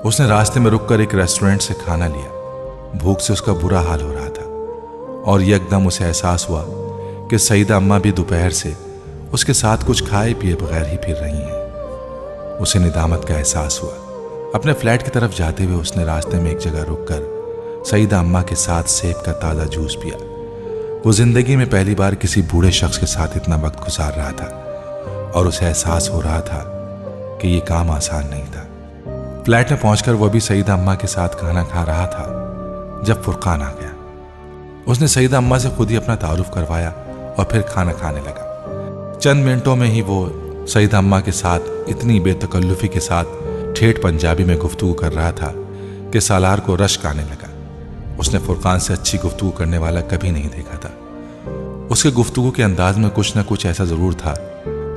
उसने रास्ते में रुककर एक रेस्टोरेंट से खाना लिया। भूख से उसका बुरा हाल हो रहा था और यकदम उसे एहसास हुआ कि सईदा अम्मा भी दोपहर से उसके साथ कुछ खाए पिए बगैर ही फिर रही हैं। उसे निदामत का एहसास हुआ। अपने फ्लैट की तरफ जाते हुए उसने रास्ते में एक जगह रुककर सईदा अम्मा के साथ सेब का ताज़ा जूस पिया। वो जिंदगी में पहली बार किसी बूढ़े शख्स के साथ इतना वक्त गुजार रहा था और उसे एहसास हो रहा था कि ये काम आसान नहीं था। फ्लैट में पहुंचकर वो भी सईदा अम्मा के साथ खाना खा रहा था जब फुरकान आ गया। उसने सईदा अम्मा से खुद ही अपना तारुफ करवाया और फिर खाना खाने लगा। चंद मिनटों में ही वो सईदा अम्मा के साथ इतनी बेतकल्लुफी के साथ ठेठ पंजाबी में गुफ्तगू कर रहा था कि सालार को रश्क आने लगा। उसने फुरकान से अच्छी गुफ्तगू करने वाला कभी नहीं देखा था। उसके गुफ्तगू के अंदाज में कुछ न कुछ ऐसा जरूर था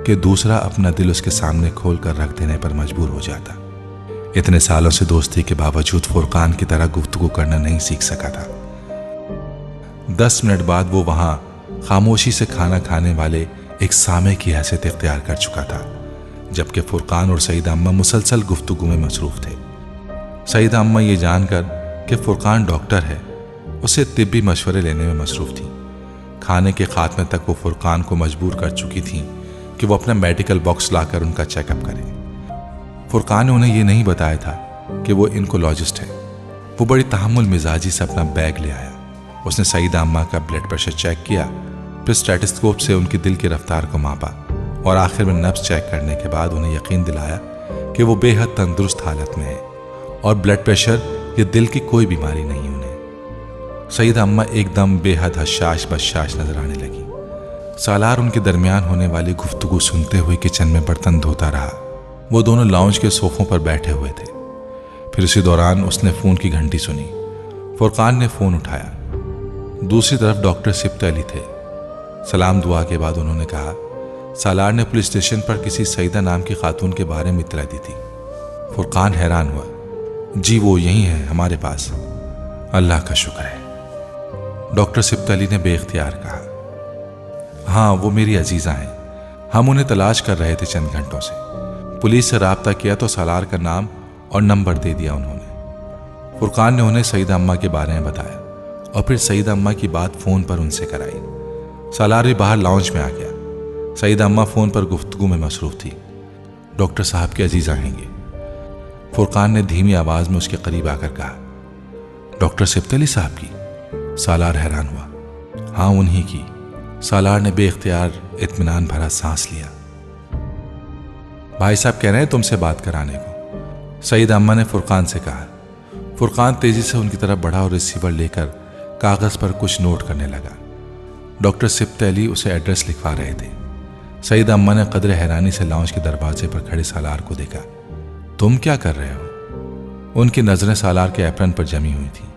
कि दूसरा अपना दिल उसके सामने खोल कर रख देने पर मजबूर हो जाता। इतने सालों से दोस्ती के बावजूद फुरकान की तरह गुफ्तगू करना नहीं सीख सका था। 10 मिनट बाद वो वहां खामोशी से खाना खाने वाले एक सामे की हैसियत इख्तियार कर चुका था, जबकि फुरकान और सईदा अम्मा मुसलसल गुफ्तगू में मसरूफ थे। सईदा अम्मा ये जानकर कि फुरकान डॉक्टर है, उसे तिब्बी मशवरे लेने में मसरूफ थी। खाने के खात्मे तक वो फुरकान को मजबूर कर चुकी थी कि वो अपना मेडिकल बॉक्स लाकर उनका चेकअप करे। फुरकान ने उन्हें यह नहीं बताया था कि वो इनकोलॉजिस्ट है। वो बड़ी तहम्मुल मिजाजी से अपना बैग ले आया। उसने सईदा अम्मा का ब्लड प्रेशर चेक किया, फिर स्टेथोस्कोप से उनकी दिल की रफ्तार को मापा और आखिर में नब्ज चेक करने के बाद उन्हें यकीन दिलाया कि वो बेहद तंदुरुस्त हालत में है और ब्लड प्रेशर या दिल की कोई बीमारी नहीं उन्हें। सईदा अम्मा एकदम बेहद हशाश बशाश नजर आने लगी। सालार उनके दरमियान होने वाली गुफ्तगू सुनते हुए किचन में बर्तन धोता रहा। वो दोनों लाउंज के सोफों पर बैठे हुए थे। फिर उसी दौरान उसने फोन की घंटी सुनी। फुरकान ने फोन उठाया। दूसरी तरफ डॉक्टर सिब्त अली थे। सलाम दुआ के बाद उन्होंने कहा, सालार ने पुलिस स्टेशन पर किसी सईदा नाम की खातून के बारे में इत्तला दी थी। फुरकान हैरान हुआ। जी वो यही है हमारे पास। अल्लाह का शुक्र है, डॉक्टर सिब्त अली ने बेख्तियार कहा। हाँ वो मेरी अजीज़ा हैं, हम उन्हें तलाश कर रहे थे चंद घंटों से। पुलिस से राब्ता किया तो सालार का नाम और नंबर दे दिया उन्होंने। फुरकान ने उन्हें सईदा अम्मा के बारे में बताया और फिर सईदा अम्मा की बात फ़ोन पर उनसे कराई। सालार भी बाहर लाउंज में आ गया। सईदा अम्मा फ़ोन पर गुफ्तगू में मसरूफ़ थी। डॉक्टर साहब की अजीज़ा आएंगे। फुरकान ने धीमी आवाज़ में उसके करीब आकर कहा, डॉक्टर सिब्त अली साहब की? सालार हैरान हुआ। हाँ उन्हीं की। सालार ने बेख्तियार इत्मीनान भरा सांस लिया। भाई साहब कह रहे हैं तुमसे बात कराने को, सईदा अम्मा ने फुरकान से कहा। फुरकान तेजी से उनकी तरफ बढ़ा और रिसीवर लेकर कागज़ पर कुछ नोट करने लगा। डॉक्टर सिब्त अली उसे एड्रेस लिखवा रहे थे। सईदा अम्मा ने कदर हैरानी से लाउंज के दरवाजे पर खड़े सालार को देखा। तुम क्या कर रहे हो? उनकी नजरें सालार के एप्रन पर जमी हुई थी।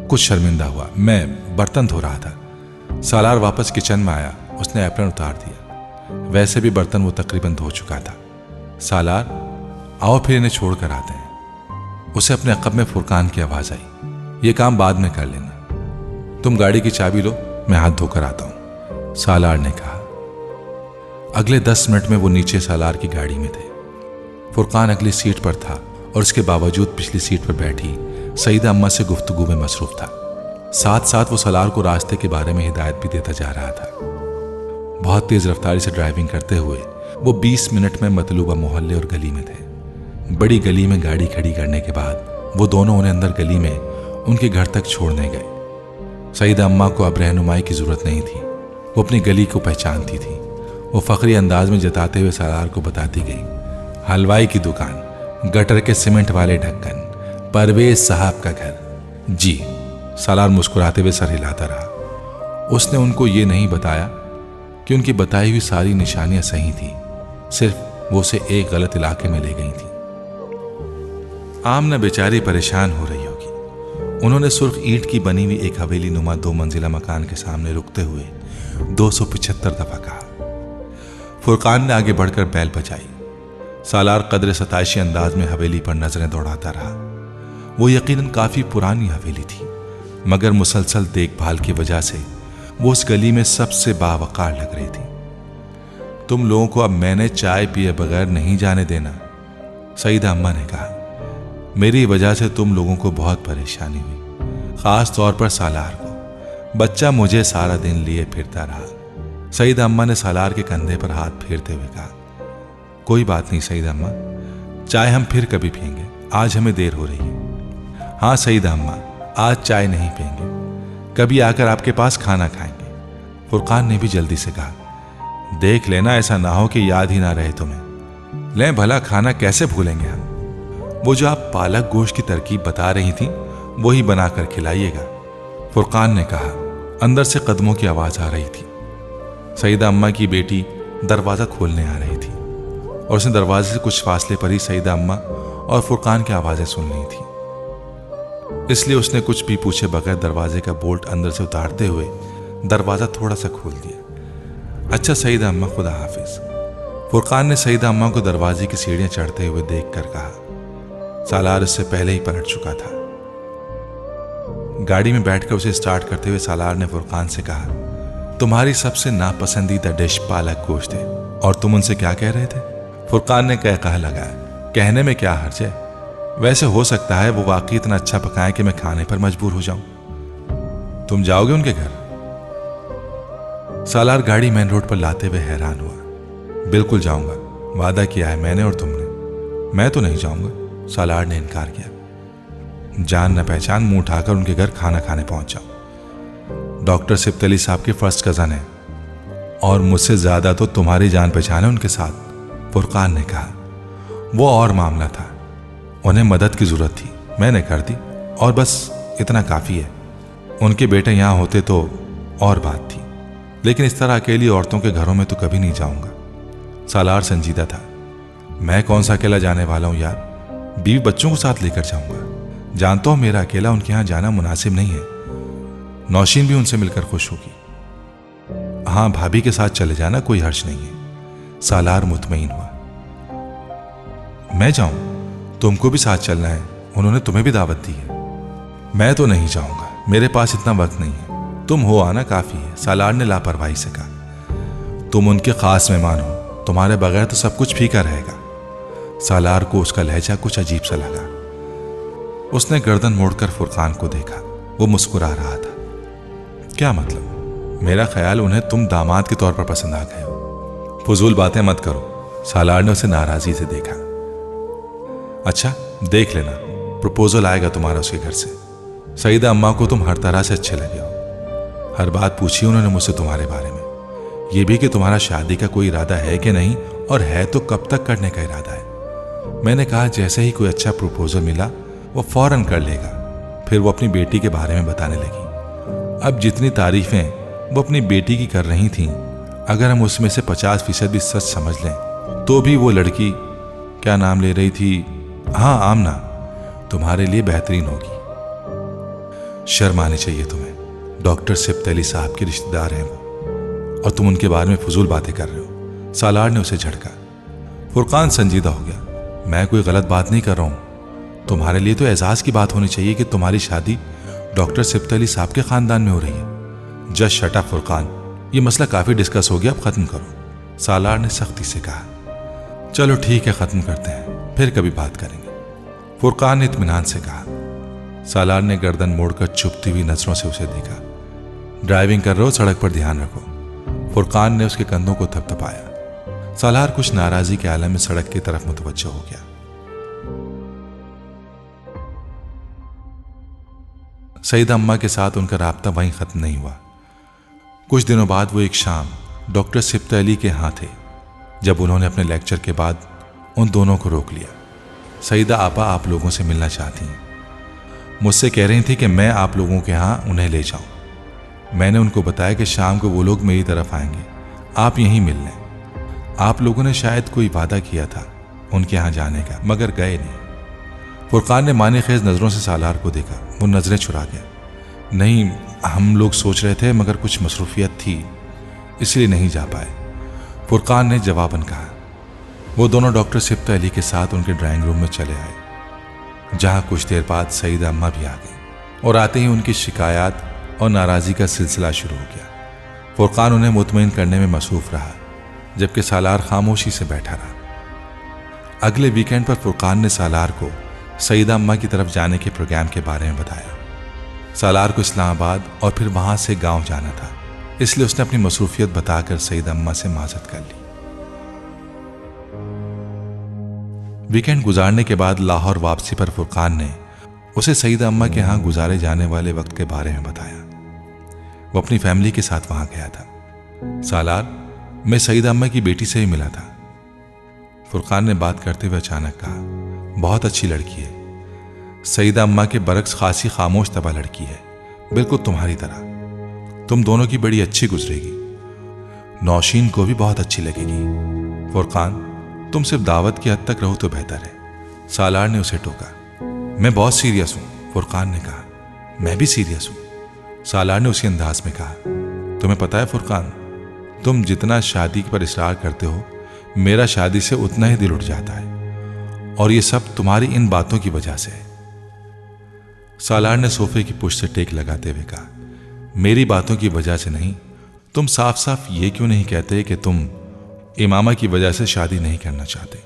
कुछ शर्मिंदा हुआ। मैं बर्तन धो रहा था। सालार वापस किचन में आया। उसने एप्रन उतार दिया। वैसे भी बर्तन वो तकरीबन धो चुका था। सालार आओ फिर इन्हें छोड़ कर आते हैं। उसे अपने अक़ब में फुरकान की आवाज़ आई। ये काम बाद में कर लेना, तुम गाड़ी की चाबी लो, मैं हाथ धोकर आता हूं, सालार ने कहा। अगले 10 मिनट में वो नीचे सालार की गाड़ी में थे। फुरकान अगली सीट पर था और इसके बावजूद पिछली सीट पर बैठी सईदा अम्मा से गुफ्तगू में मसरूफ था। साथ साथ वो सालार को रास्ते के बारे में हिदायत भी देता जा रहा था। बहुत तेज रफ्तारी से ड्राइविंग करते हुए वो 20 मिनट में मतलूबा मोहल्ले और गली में थे। बड़ी गली में गाड़ी खड़ी करने के बाद वो दोनों उन्हें अंदर गली में उनके घर तक छोड़ने गए। सईदा अम्मा को अब रहनुमाई की जरूरत नहीं थी। वो अपनी गली को पहचानती थी। वो फखरी अंदाज में जताते हुए सालार को बताती गई, हलवाई की दुकान, गटर के सीमेंट वाले ढक्कन, परवेज साहब का घर। जी। सालार मुस्कुराते हुए सर हिलाता रहा। उसने उनको ये नहीं बताया कि उनकी बताई हुई सारी निशानियां सही थी, सिर्फ वो उसे एक गलत इलाके में ले गई थी। आमना बेचारी परेशान हो रही होगी। उन्होंने सुर्ख ईंट की बनी हुई एक हवेली नुमा 2 मंजिला मकान के सामने रुकते हुए 275 दफा कहा। फुरकान ने आगे बढ़कर बैल बजाई। सालार कदर सताइशी अंदाज में हवेली पर नजरें दौड़ाता रहा। वो यकीनन काफी पुरानी हवेली थी, मगर मुसलसल देखभाल की वजह से वो उस गली में सबसे बावकार लग रही थी। तुम लोगों को अब मैंने चाय पिए बगैर नहीं जाने देना, सईदा अम्मा ने कहा। मेरी वजह से तुम लोगों को बहुत परेशानी हुई, खास तौर पर सालार को। बच्चा मुझे सारा दिन लिए फिरता रहा। सईदा अम्मा ने सालार के कंधे पर हाथ फेरते हुए कहा, कोई बात नहीं सईदा अम्मा, चाय हम फिर कभी पियेंगे, आज हमें देर हो रही है। हाँ सईदा अम्मा, आज चाय नहीं पियेंगे, कभी आकर आपके पास खाना खाएंगे। फुरकान ने भी जल्दी से कहा, देख लेना ऐसा ना हो कि याद ही ना रहे तुम्हें। लें भला, खाना कैसे भूलेंगे हम। वो जो आप पालक गोश्त की तरकीब बता रही थी वही बनाकर खिलाइएगा। फुरकान ने कहा। अंदर से कदमों की आवाज आ रही थी। सईदा अम्मा की बेटी दरवाजा खोलने आ रही थी और उसने दरवाजे से कुछ फासले पर ही सईदा अम्मा और फुरकान की आवाजें सुन रही थी, इसलिए उसने कुछ भी पूछे बगैर दरवाजे का बोल्ट अंदर से उतारते हुए दरवाजा थोड़ा सा खोल दिया। अच्छा सईदा अम्मा, खुदा हाफिज। फुरकान ने सईदा अम्मा को दरवाजे की सीढ़ियां चढ़ते हुए देखकर कहा। सालार इससे पहले ही पलट चुका था। गाड़ी में बैठकर उसे स्टार्ट करते हुए सालार ने फुरकान से कहा, तुम्हारी सबसे नापसंदीदा डिश पालक गोश्त है और तुम उनसे क्या कह रहे थे। फुरकान ने कह लगाया, कहने में क्या हर्ज है, वैसे हो सकता है वो वाकई इतना अच्छा पकाएं कि मैं खाने पर मजबूर हो जाऊं। तुम जाओगे उनके घर। सालार गाड़ी मेन रोड पर लाते हुए हैरान हुआ। बिल्कुल जाऊंगा, वादा किया है मैंने और तुमने। मैं तो नहीं जाऊंगा, सालार ने इनकार किया। जान न पहचान मुंह उठाकर उनके घर खाना खाने पहुंच जाओ। डॉक्टर सिब्त अली साहब के फर्स्ट कजन है और मुझसे ज्यादा तो तुम्हारी जान पहचान है उनके साथ। फुरकान ने कहा, वो और मामला था, उन्हें मदद की जरूरत थी, मैंने कर दी और बस इतना काफी है। उनके बेटे यहां होते तो और बात थी, लेकिन इस तरह अकेली औरतों के घरों में तो कभी नहीं जाऊंगा। सालार संजीदा था। मैं कौन सा अकेला जाने वाला हूं यार, बीवी बच्चों को साथ लेकर जाऊंगा। जानता हूं मेरा अकेला उनके यहां जाना मुनासिब नहीं है। नौशीन भी उनसे मिलकर खुश होगी। हाँ, भाभी के साथ चले जाना, कोई हर्ज नहीं है। सालार मुतमईन हुआ। मैं जाऊं? तुमको भी साथ चलना है, उन्होंने तुम्हें भी दावत दी है। मैं तो नहीं जाऊंगा, मेरे पास इतना वक्त नहीं है, तुम हो आना काफी है। सालार ने लापरवाही से कहा। तुम उनके खास मेहमान हो, तुम्हारे बगैर तो सब कुछ फीका रहेगा। सालार को उसका लहजा कुछ अजीब सा लगा। उसने गर्दन मोड़कर फुरकान को देखा। वो मुस्कुरा रहा था। क्या मतलब? मेरा ख्याल उन्हें तुम दामाद के तौर पर पसंद आ गए हो। फजूल बातें मत करो। सालार ने उसे नाराजगी से देखा। अच्छा, देख लेना, प्रपोजल आएगा तुम्हारा उसके घर से। सईदा अम्मा को तुम हर तरह से अच्छे लगे हो। हर बात पूछी उन्होंने मुझसे तुम्हारे बारे में, यह भी कि तुम्हारा शादी का कोई इरादा है कि नहीं, और है तो कब तक करने का इरादा है। मैंने कहा जैसे ही कोई अच्छा प्रपोजल मिला वो फौरन कर लेगा। फिर वो अपनी बेटी के बारे में बताने लगी। अब जितनी तारीफें वो अपनी बेटी की कर रही थीं, अगर हम उसमें से 50% भी सच समझ लें तो भी वो लड़की, क्या नाम ले रही थी, हाँ आमना, तुम्हारे लिए बेहतरीन होगी। शर्म आनी चाहिए तुम्हें। डॉक्टर सिब्त अली साहब के रिश्तेदार हैं वो, और तुम उनके बारे में फजूल बातें कर रहे हो। सालार ने उसे झटका। फुरकान संजीदा हो गया। मैं कोई गलत बात नहीं कर रहा हूं। तुम्हारे लिए तो एजाज की बात होनी चाहिए कि तुम्हारी शादी डॉक्टर सिब्त अली साहब के खानदान में हो रही है। जस्ट शट अप फुरकान, ये मसला काफी डिस्कस हो गया, अब खत्म करो। सालार ने सख्ती से कहा। चलो ठीक है, खत्म करते हैं, फिर कभी बात करेंगे। फुरकान ने इत्मीनान से कहा। सालार ने गर्दन मोड़कर चुभती हुई नजरों से उसे देखा। ड्राइविंग कर रहे हो, सड़क पर ध्यान रखो। फुरकान ने उसके कंधों को थपथपाया। सालार कुछ नाराजगी के आलम में सड़क की तरफ मुतवज्जो हो गया। सईदा अम्मा के साथ उनका राब्ता वहीं खत्म नहीं हुआ। कुछ दिनों बाद वो एक शाम डॉक्टर सिब्त अली के यहाँ थे, जब उन्होंने अपने लेक्चर के बाद उन दोनों को रोक लिया। सईदा आपा आप लोगों से मिलना चाहती हैं। मुझसे कह रही थी कि मैं आप लोगों के यहाँ उन्हें ले जाऊं। मैंने उनको बताया कि शाम को वो लोग मेरी तरफ आएंगे, आप यहीं मिल लें। आप लोगों ने शायद कोई वादा किया था उनके यहाँ जाने का, मगर गए नहीं। फुरकान ने माने खेज नजरों से सालार को देखा। वो नजरें चुरा गया। नहीं, हम लोग सोच रहे थे, मगर कुछ मसरूफियत थी, इसलिए नहीं जा पाए, फुरकान ने जवाबन कहा। वो दोनों डॉक्टर सिब्त अली के साथ उनके ड्राइंग रूम में चले आए, जहां कुछ देर बाद सईदा अम्मा भी आ गई, और आते ही उनकी शिकायत और नाराजगी का सिलसिला शुरू हो गया। फुरकान उन्हें मुतमईन करने में मसरूफ रहा, जबकि सालार खामोशी से बैठा रहा। अगले वीकेंड पर फुरकान ने सालार को सईदा अम्मा की तरफ जाने के प्रोग्राम के बारे में बताया। सालार को इस्लामाबाद और फिर वहां से गांव जाना था, इसलिए उसने अपनी मसरूफियत बताकर सईदा अम्मा से माजरत कर ली। वीकेंड गुजारने के बाद लाहौर वापसी पर फुरकान ने उसे सईदा अम्मा के यहाँ गुजारे जाने वाले वक्त के बारे में बताया। वो अपनी फैमिली के साथ वहां गया था। सालार, मैं सईदा अम्मा की बेटी से ही मिला था। फुरकान ने बात करते हुए अचानक कहा, बहुत अच्छी लड़की है। सईदा अम्मा के बरक्स खासी खामोश तबा लड़की है, बिल्कुल तुम्हारी तरह। तुम दोनों की बड़ी अच्छी गुजरेगी, नौशीन को भी बहुत अच्छी लगेगी। फुरकान, तुम सिर्फ दावत की हद तक रहो तो बेहतर है। सालार ने उसे टोका। मैं बहुत सीरियस हूं, फुरकान ने कहा। मैं भी सीरियस हूं, सालार ने उसी अंदाज में कहा। तुम्हें पता है फुरकान, तुम जितना शादी पर इसरार करते हो, मेरा शादी से उतना ही दिल उठ जाता है, और ये सब तुम्हारी इन बातों की वजह से है। सालार ने सोफे की पुष्ट से टेक लगाते हुए कहा, मेरी बातों की वजह से नहीं। तुम साफ साफ ये क्यों नहीं कहते कि तुम इमामा की वजह से शादी नहीं करना चाहते?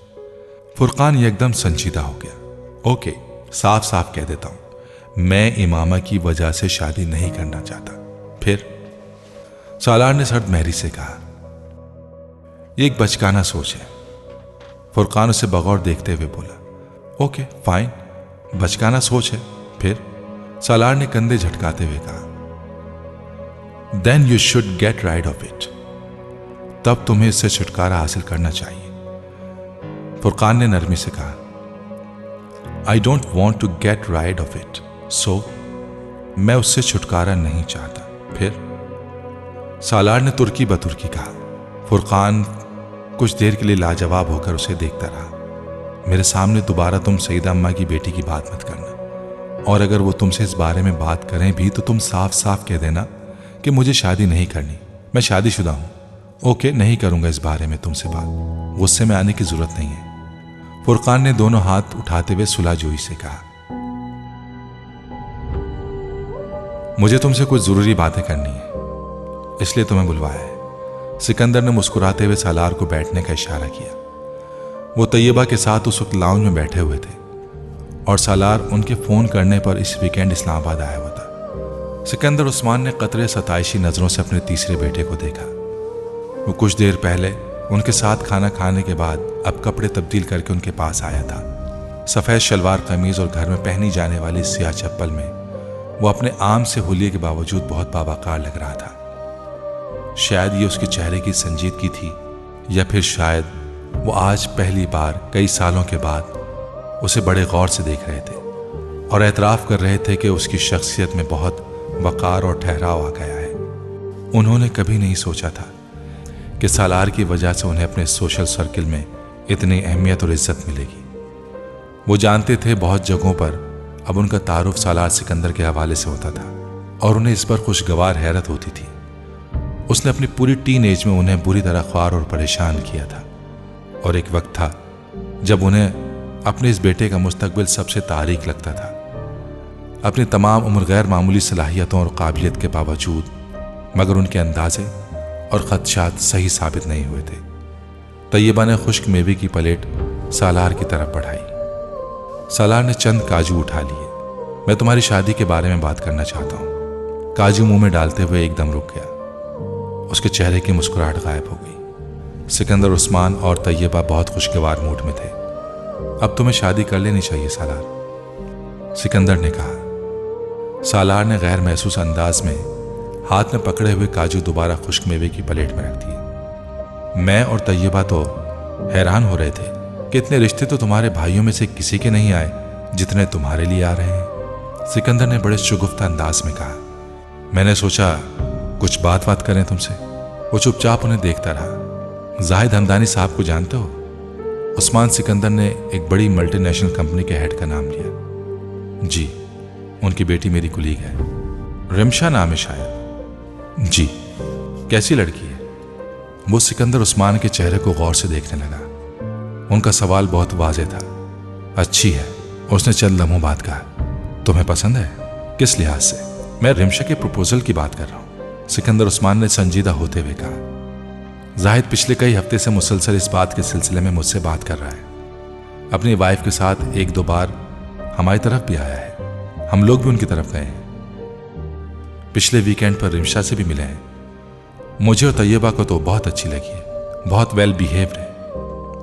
फुरकान एकदम संजीदा हो गया। ओके, साफ साफ कह देता हूं, मैं इमामा की वजह से शादी नहीं करना चाहता। फिर? सालार ने सर्द महरी से कहा, ये एक बचकाना सोच है। फुरकान उसे बगौर देखते हुए बोला, ओके फाइन, बचकाना सोच है। फिर? सालार ने कंधे झटकाते हुए कहा, then you should get rid of it. तब तुम्हें इससे छुटकारा हासिल करना चाहिए। फुरकान ने नरमी से कहा, I don't want to get rid of it, so मैं उससे छुटकारा नहीं चाहता। फिर? सालार ने तुर्की बतुर्की कहा। फुरकान कुछ देर के लिए लाजवाब होकर उसे देखता रहा। मेरे सामने दोबारा तुम सईदा अम्मा की बेटी की बात मत करना, और अगर वो तुमसे इस बारे में बात करें भी तो तुम साफ साफ कह देना कि मुझे शादी नहीं करनी, मैं शादीशुदा हूं। ओके, नहीं करूंगा इस बारे में तुमसे बात। गुस्से में आने की जरूरत नहीं है। फुरकान ने दोनों हाथ उठाते हुए सुलहजोई से कहा, मुझे तुमसे कुछ जरूरी बातें करनी है, इसलिए तुम्हें बुलवाया है। सिकंदर ने मुस्कुराते हुए सालार को बैठने का इशारा किया। वो तैयबा के साथ उस वक्त लाउंज में बैठे हुए थे, और सालार उनके फोन करने पर इस वीकेंड इस्लामाबाद आया हुआ था। सिकंदर उस्मान ने कतरे सताइशी नजरों से अपने तीसरे बेटे को देखा। वो कुछ देर पहले उनके साथ खाना खाने के बाद अब कपड़े तब्दील करके उनके पास आया था। सफेद शलवार कमीज और घर में पहनी जाने वाली सियाह चप्पल में वो अपने आम से हुलिये के बावजूद बहुत बावकार लग रहा था। शायद ये उसके चेहरे की संजीदगी थी, या फिर शायद वो आज पहली बार कई सालों के बाद उसे बड़े गौर से देख रहे थे और एतराफ़ कर रहे थे कि उसकी शख्सियत में बहुत वक़ार और ठहराव आ गया है। उन्होंने कभी नहीं सोचा था कि सालार की वजह से उन्हें अपने सोशल सर्किल में इतनी अहमियत और इज्जत मिलेगी। वो जानते थे बहुत जगहों पर अब उनका तारुफ सालार सिकंदर के हवाले से होता था, और उन्हें इस पर खुशगवार हैरत होती थी। उसने अपनी पूरी टीन एज में उन्हें बुरी तरह ख्वार और परेशान किया था, और एक वक्त था जब उन्हें अपने इस बेटे का मुस्तकबिल सबसे तारीक लगता था। अपनी तमाम उम्र गैर मामूली सलाहियतों और काबिलियत के बावजूद मगर उनके अंदाजे और खदशात सही साबित नहीं हुए थे। तैयबा ने खुश्क मेवे की प्लेट सालार की तरफ बढ़ाई। सालार ने चंद काजू उठा लिए। मैं तुम्हारी शादी के बारे में बात करना चाहता हूँ। काजू मुंह में डालते हुए एकदम रुक गया। उसके चेहरे की मुस्कुराहट गायब हो गई। सिकंदर, उस्मान और तैयबा बहुत खुशगवार मूड में थे। अब तुम्हें शादी कर लेनी चाहिए सालार, सिकंदर ने कहा। सालार ने गैर महसूस अंदाज में हाथ में पकड़े हुए काजू दोबारा खुश्क मेवे की प्लेट में रख दिए। मैं और तैयबा तो हैरान हो रहे थे कि इतने रिश्ते तो तुम्हारे भाइयों में से किसी के नहीं आए जितने तुम्हारे लिए आ रहे हैं, सिकंदर ने बड़े शुगुफ्ता अंदाज में कहा। मैंने सोचा कुछ बात करें तुमसे। वो चुपचाप उन्हें देखता रहा। जाहिद हमदानी साहब को जानते हो? उस्मान सिकंदर ने एक बड़ी मल्टीनेशनल कंपनी के हेड का नाम लिया। जी, उनकी बेटी मेरी कुलीग है, रिमशा नाम है शायद। जी, कैसी लड़की है? वो सिकंदर उस्मान के चेहरे को गौर से देखने लगा। उनका सवाल बहुत वाज़ेह था। अच्छी है, उसने चंद लम्हों बाद कहा। तुम्हें पसंद है? किस लिहाज से? मैं रिमशा के प्रपोजल की बात कर रहा हूँ, सिकंदर उस्मान ने संजीदा होते हुए कहा। जाहिद पिछले कई हफ्ते से मुसलसल इस बात के सिलसिले में मुझसे बात कर रहा है। अपनी वाइफ के साथ एक दो बार हमारी तरफ भी आया है, हम लोग भी उनकी तरफ गए हैं। पिछले वीकेंड पर रिमशा से भी मिले हैं। मुझे और तैयबा को तो बहुत अच्छी लगी है, बहुत वेल बिहेव्ड है,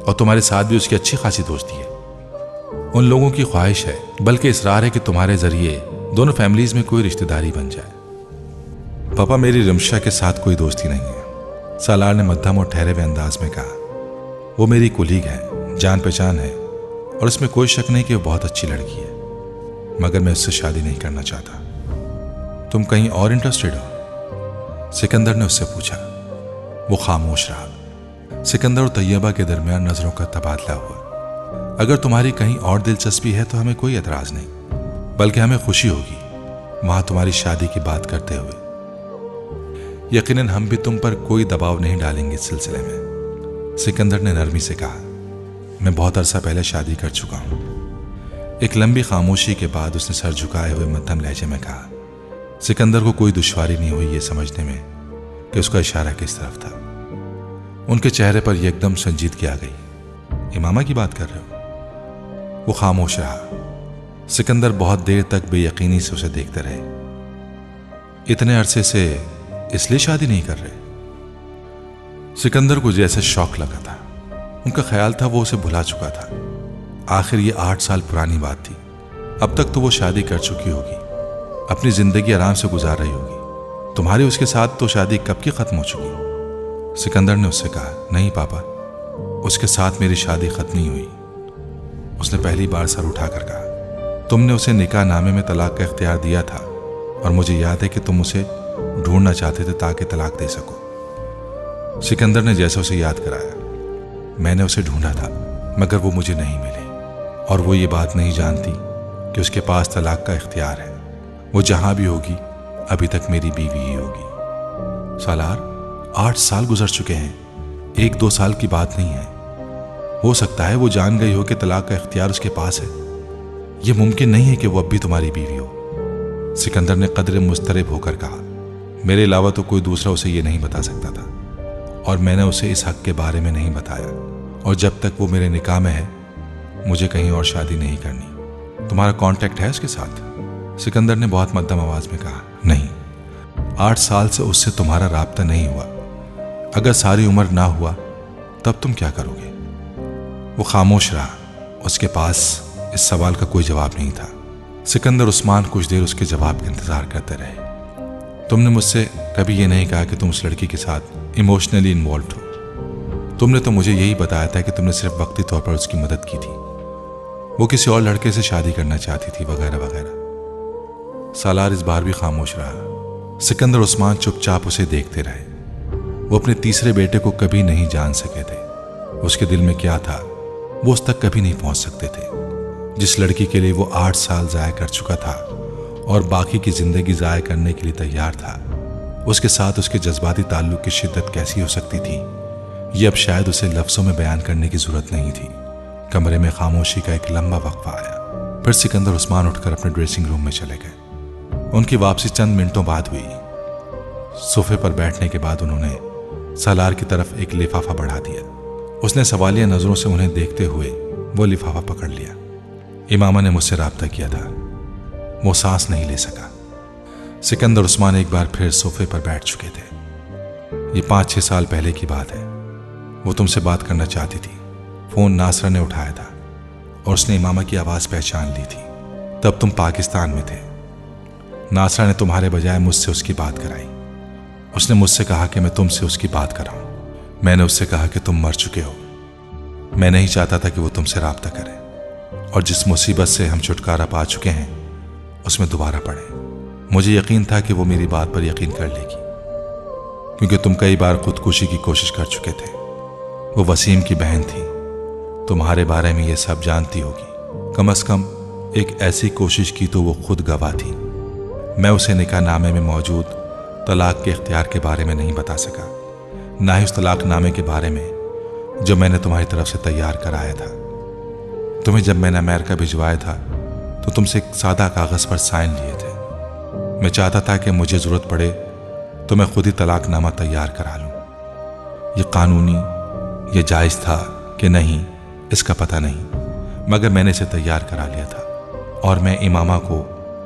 और तुम्हारे साथ भी उसकी अच्छी खासी दोस्ती है। उन लोगों की ख्वाहिश है, बल्कि इसरार है कि तुम्हारे जरिए दोनों फैमिलीज में कोई रिश्तेदारी बन जाए। पापा, मेरी रिमशा के साथ कोई दोस्ती नहीं है, सालार ने मध्यम और ठहरे हुए अंदाज में कहा। वो मेरी कुलीग है, जान पहचान है, और इसमें कोई शक नहीं कि वो बहुत अच्छी लड़की है, मगर मैं उससे शादी नहीं करना चाहता। तुम कहीं और इंटरेस्टेड हो? सिकंदर ने उससे पूछा। वो खामोश रहा। सिकंदर और तैयबा के दरमियान नजरों का तबादला हुआ। अगर तुम्हारी कहीं और दिलचस्पी है तो हमें कोई एतराज नहीं, बल्कि हमें खुशी होगी वहां तुम्हारी शादी की बात करते हुए। यकीनन हम भी तुम पर कोई दबाव नहीं डालेंगे इस सिलसिले में, सिकंदर ने नरमी से कहा। मैं बहुत अरसा पहले शादी कर चुका हूं। एक लंबी खामोशी के बाद उसने सर झुकाए हुए मध्यम लहजे में कहा। सिकंदर को कोई दुश्वारी नहीं हुई ये समझने में कि उसका इशारा किस तरफ था। उनके चेहरे पर यह एकदम संजीदगी आ गई। इमामा की बात कर रहे हो? वो खामोश रहा। सिकंदर बहुत देर तक बेयकीनी से उसे देखते रहे। इतने अरसे से इसलिए शादी नहीं कर रहे? सिकंदर को जैसे शौक लगा था। उनका ख्याल था वो उसे भुला चुका था। आखिर ये 8 साल पुरानी बात थी। अब तक तो वो शादी कर चुकी होगी, अपनी जिंदगी आराम से गुजार रही होगी। तुम्हारी उसके साथ तो शादी कब की खत्म हो चुकी। सिकंदर ने उससे कहा। नहीं पापा, उसके साथ मेरी शादी खत्म नहीं हुई। उसने पहली बार सर उठाकर कहा। तुमने उसे निकाह नामे में तलाक का इख्तियार दिया था, और मुझे याद है कि तुम उसे ढूंढना चाहते थे ताकि तलाक दे सको। सिकंदर ने जैसे उसे याद कराया। मैंने उसे ढूंढा था, मगर वो मुझे नहीं मिली, और वो ये बात नहीं जानती कि उसके पास तलाक का इख्तियार है। वो जहां भी होगी अभी तक मेरी बीवी ही होगी। सालार, 8 साल गुजर चुके हैं, 1-2 साल की बात नहीं है। हो सकता है वो जान गई हो कि तलाक का इख्तियार उसके पास है। यह मुमकिन नहीं है कि वो अब भी तुम्हारी बीवी हो। सिकंदर ने कदरे मुस्तरब होकर कहा। मेरे अलावा तो कोई दूसरा उसे ये नहीं बता सकता था, और मैंने उसे इस हक के बारे में नहीं बताया, और जब तक वो मेरे निकाह में है मुझे कहीं और शादी नहीं करनी। तुम्हारा कांटेक्ट है उसके साथ? सिकंदर ने बहुत मध्यम आवाज में कहा। नहीं, 8 साल से उससे तुम्हारा राब्ता नहीं हुआ। अगर सारी उम्र ना हुआ तब तुम क्या करोगे? वो खामोश रहा। उसके पास इस सवाल का कोई जवाब नहीं था। सिकंदर उस्मान कुछ देर उसके जवाब का इंतजार करते रहे। तुमने मुझसे कभी ये नहीं कहा कि तुम उस लड़की के साथ इमोशनली इन्वॉल्व हो। तुमने तो मुझे यही बताया था कि तुमने सिर्फ वक्ती तौर पर उसकी मदद की थी, वो किसी और लड़के से शादी करना चाहती थी, वगैरह वगैरह। सालार इस बार भी खामोश रहा। सिकंदर उस्मान चुपचाप उसे देखते रहे। वो अपने तीसरे बेटे को कभी नहीं जान सके थे। उसके दिल में क्या था वो उस तक कभी नहीं पहुंच सकते थे। जिस लड़की के लिए वो 8 साल ज़ाया कर चुका था और बाकी की जिंदगी ज़ाया करने के लिए तैयार था, उसके साथ उसके जज्बाती ताल्लुक की शिद्दत कैसी हो सकती थी, ये अब शायद उसे लफ्ज़ों में बयान करने की जरूरत नहीं थी। कमरे में खामोशी का एक लंबा वक्फा आया। फिर सिकंदर उस्मान उठकर अपने ड्रेसिंग रूम में चले गए। उनकी वापसी चंद मिनटों बाद हुई। सोफे पर बैठने के बाद उन्होंने सालार की तरफ एक लिफाफा बढ़ा दिया। उसने सवालिया नजरों से उन्हें देखते हुए वो लिफाफा पकड़ लिया। इमामा ने मुझसे राब्ता किया था। वो सांस नहीं ले सका। सिकंदर उस्मान एक बार फिर सोफे पर बैठ चुके थे। ये 5-6 साल पहले की बात है। वो तुमसे बात करना चाहती थी। फोन नासरा ने उठाया था और उसने इमामा की आवाज पहचान ली थी। तब तुम पाकिस्तान में थे। नासरा ने तुम्हारे बजाय मुझसे उसकी बात कराई। उसने मुझसे कहा कि मैं तुमसे उसकी बात कराऊं। मैंने उससे कहा कि तुम मर चुके हो। मैं नहीं चाहता था कि वो तुमसे राब्ता करे, और जिस मुसीबत से हम छुटकारा पा चुके हैं उसमें दोबारा पड़े। मुझे यकीन था कि वो मेरी बात पर यकीन कर लेगी, क्योंकि तुम कई बार खुदकुशी की कोशिश कर चुके थे। वो वसीम की बहन थी, तुम्हारे बारे में ये सब जानती होगी। कम से कम एक ऐसी कोशिश की तो वो खुद गवाह थी। मैं उसे निकाह नामे में मौजूद तलाक के इख्तियार के बारे में नहीं बता सका, ना ही उस तलाक नामे के बारे में जो मैंने तुम्हारी तरफ से तैयार कराया था। तुम्हें जब मैंने अमेरिका भिजवाया था तो तुमसे एक सादा कागज़ पर साइन लिए थे। मैं चाहता था कि मुझे ज़रूरत पड़े तो मैं खुद ही तलाकनामा तैयार करा लूँ। ये कानूनी, ये जायज़ था कि नहीं इसका पता नहीं, मगर मैंने इसे तैयार करा लिया था और मैं इमामा को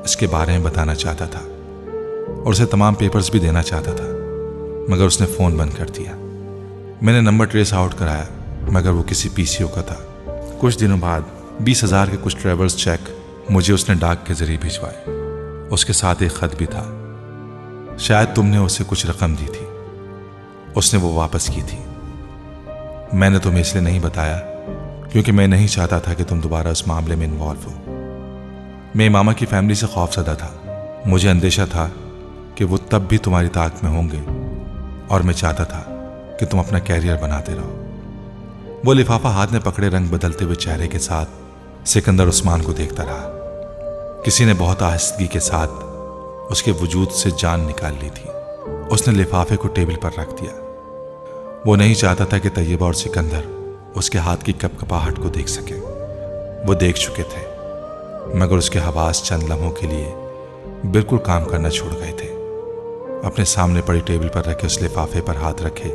इसके बारे में बताना चाहता था और उसे तमाम पेपर्स भी देना चाहता था, मगर उसने फ़ोन बंद कर दिया। मैंने नंबर ट्रेस आउट कराया, मगर वो किसी पीसीओ का था। कुछ दिनों बाद 20,000 के कुछ ट्रेवल्स चेक मुझे उसने डाक के जरिए भिजवाए। उसके साथ एक खत भी था। शायद तुमने उसे कुछ रकम दी थी, उसने वो वापस की थी। मैंने तुम्हें इसलिए नहीं बताया क्योंकि मैं नहीं चाहता था कि तुम दोबारा उस मामले में इन्वॉल्व हो। मैं इमामा की फैमिली से खौफजदा था। मुझे अंदेशा था कि वो तब भी तुम्हारी ताक में होंगे और मैं चाहता था कि तुम अपना कैरियर बनाते रहो। वो लिफाफा हाथ में पकड़े रंग बदलते हुए चेहरे के साथ सिकंदर उस्मान को देखता रहा। किसी ने बहुत आहिस्तगी के साथ उसके वजूद से जान निकाल ली थी। उसने लिफाफे को टेबल पर रख दिया। वो नहीं चाहता था कि तैयबा और सिकंदर उसके हाथ की कपकपाहट को देख सके। वो देख चुके थे, मगर उसके हवास चंद लम्हों के लिए बिल्कुल काम करना छोड़ गए थे। अपने सामने पड़ी टेबल पर रखे उस लिफाफे पर हाथ रखे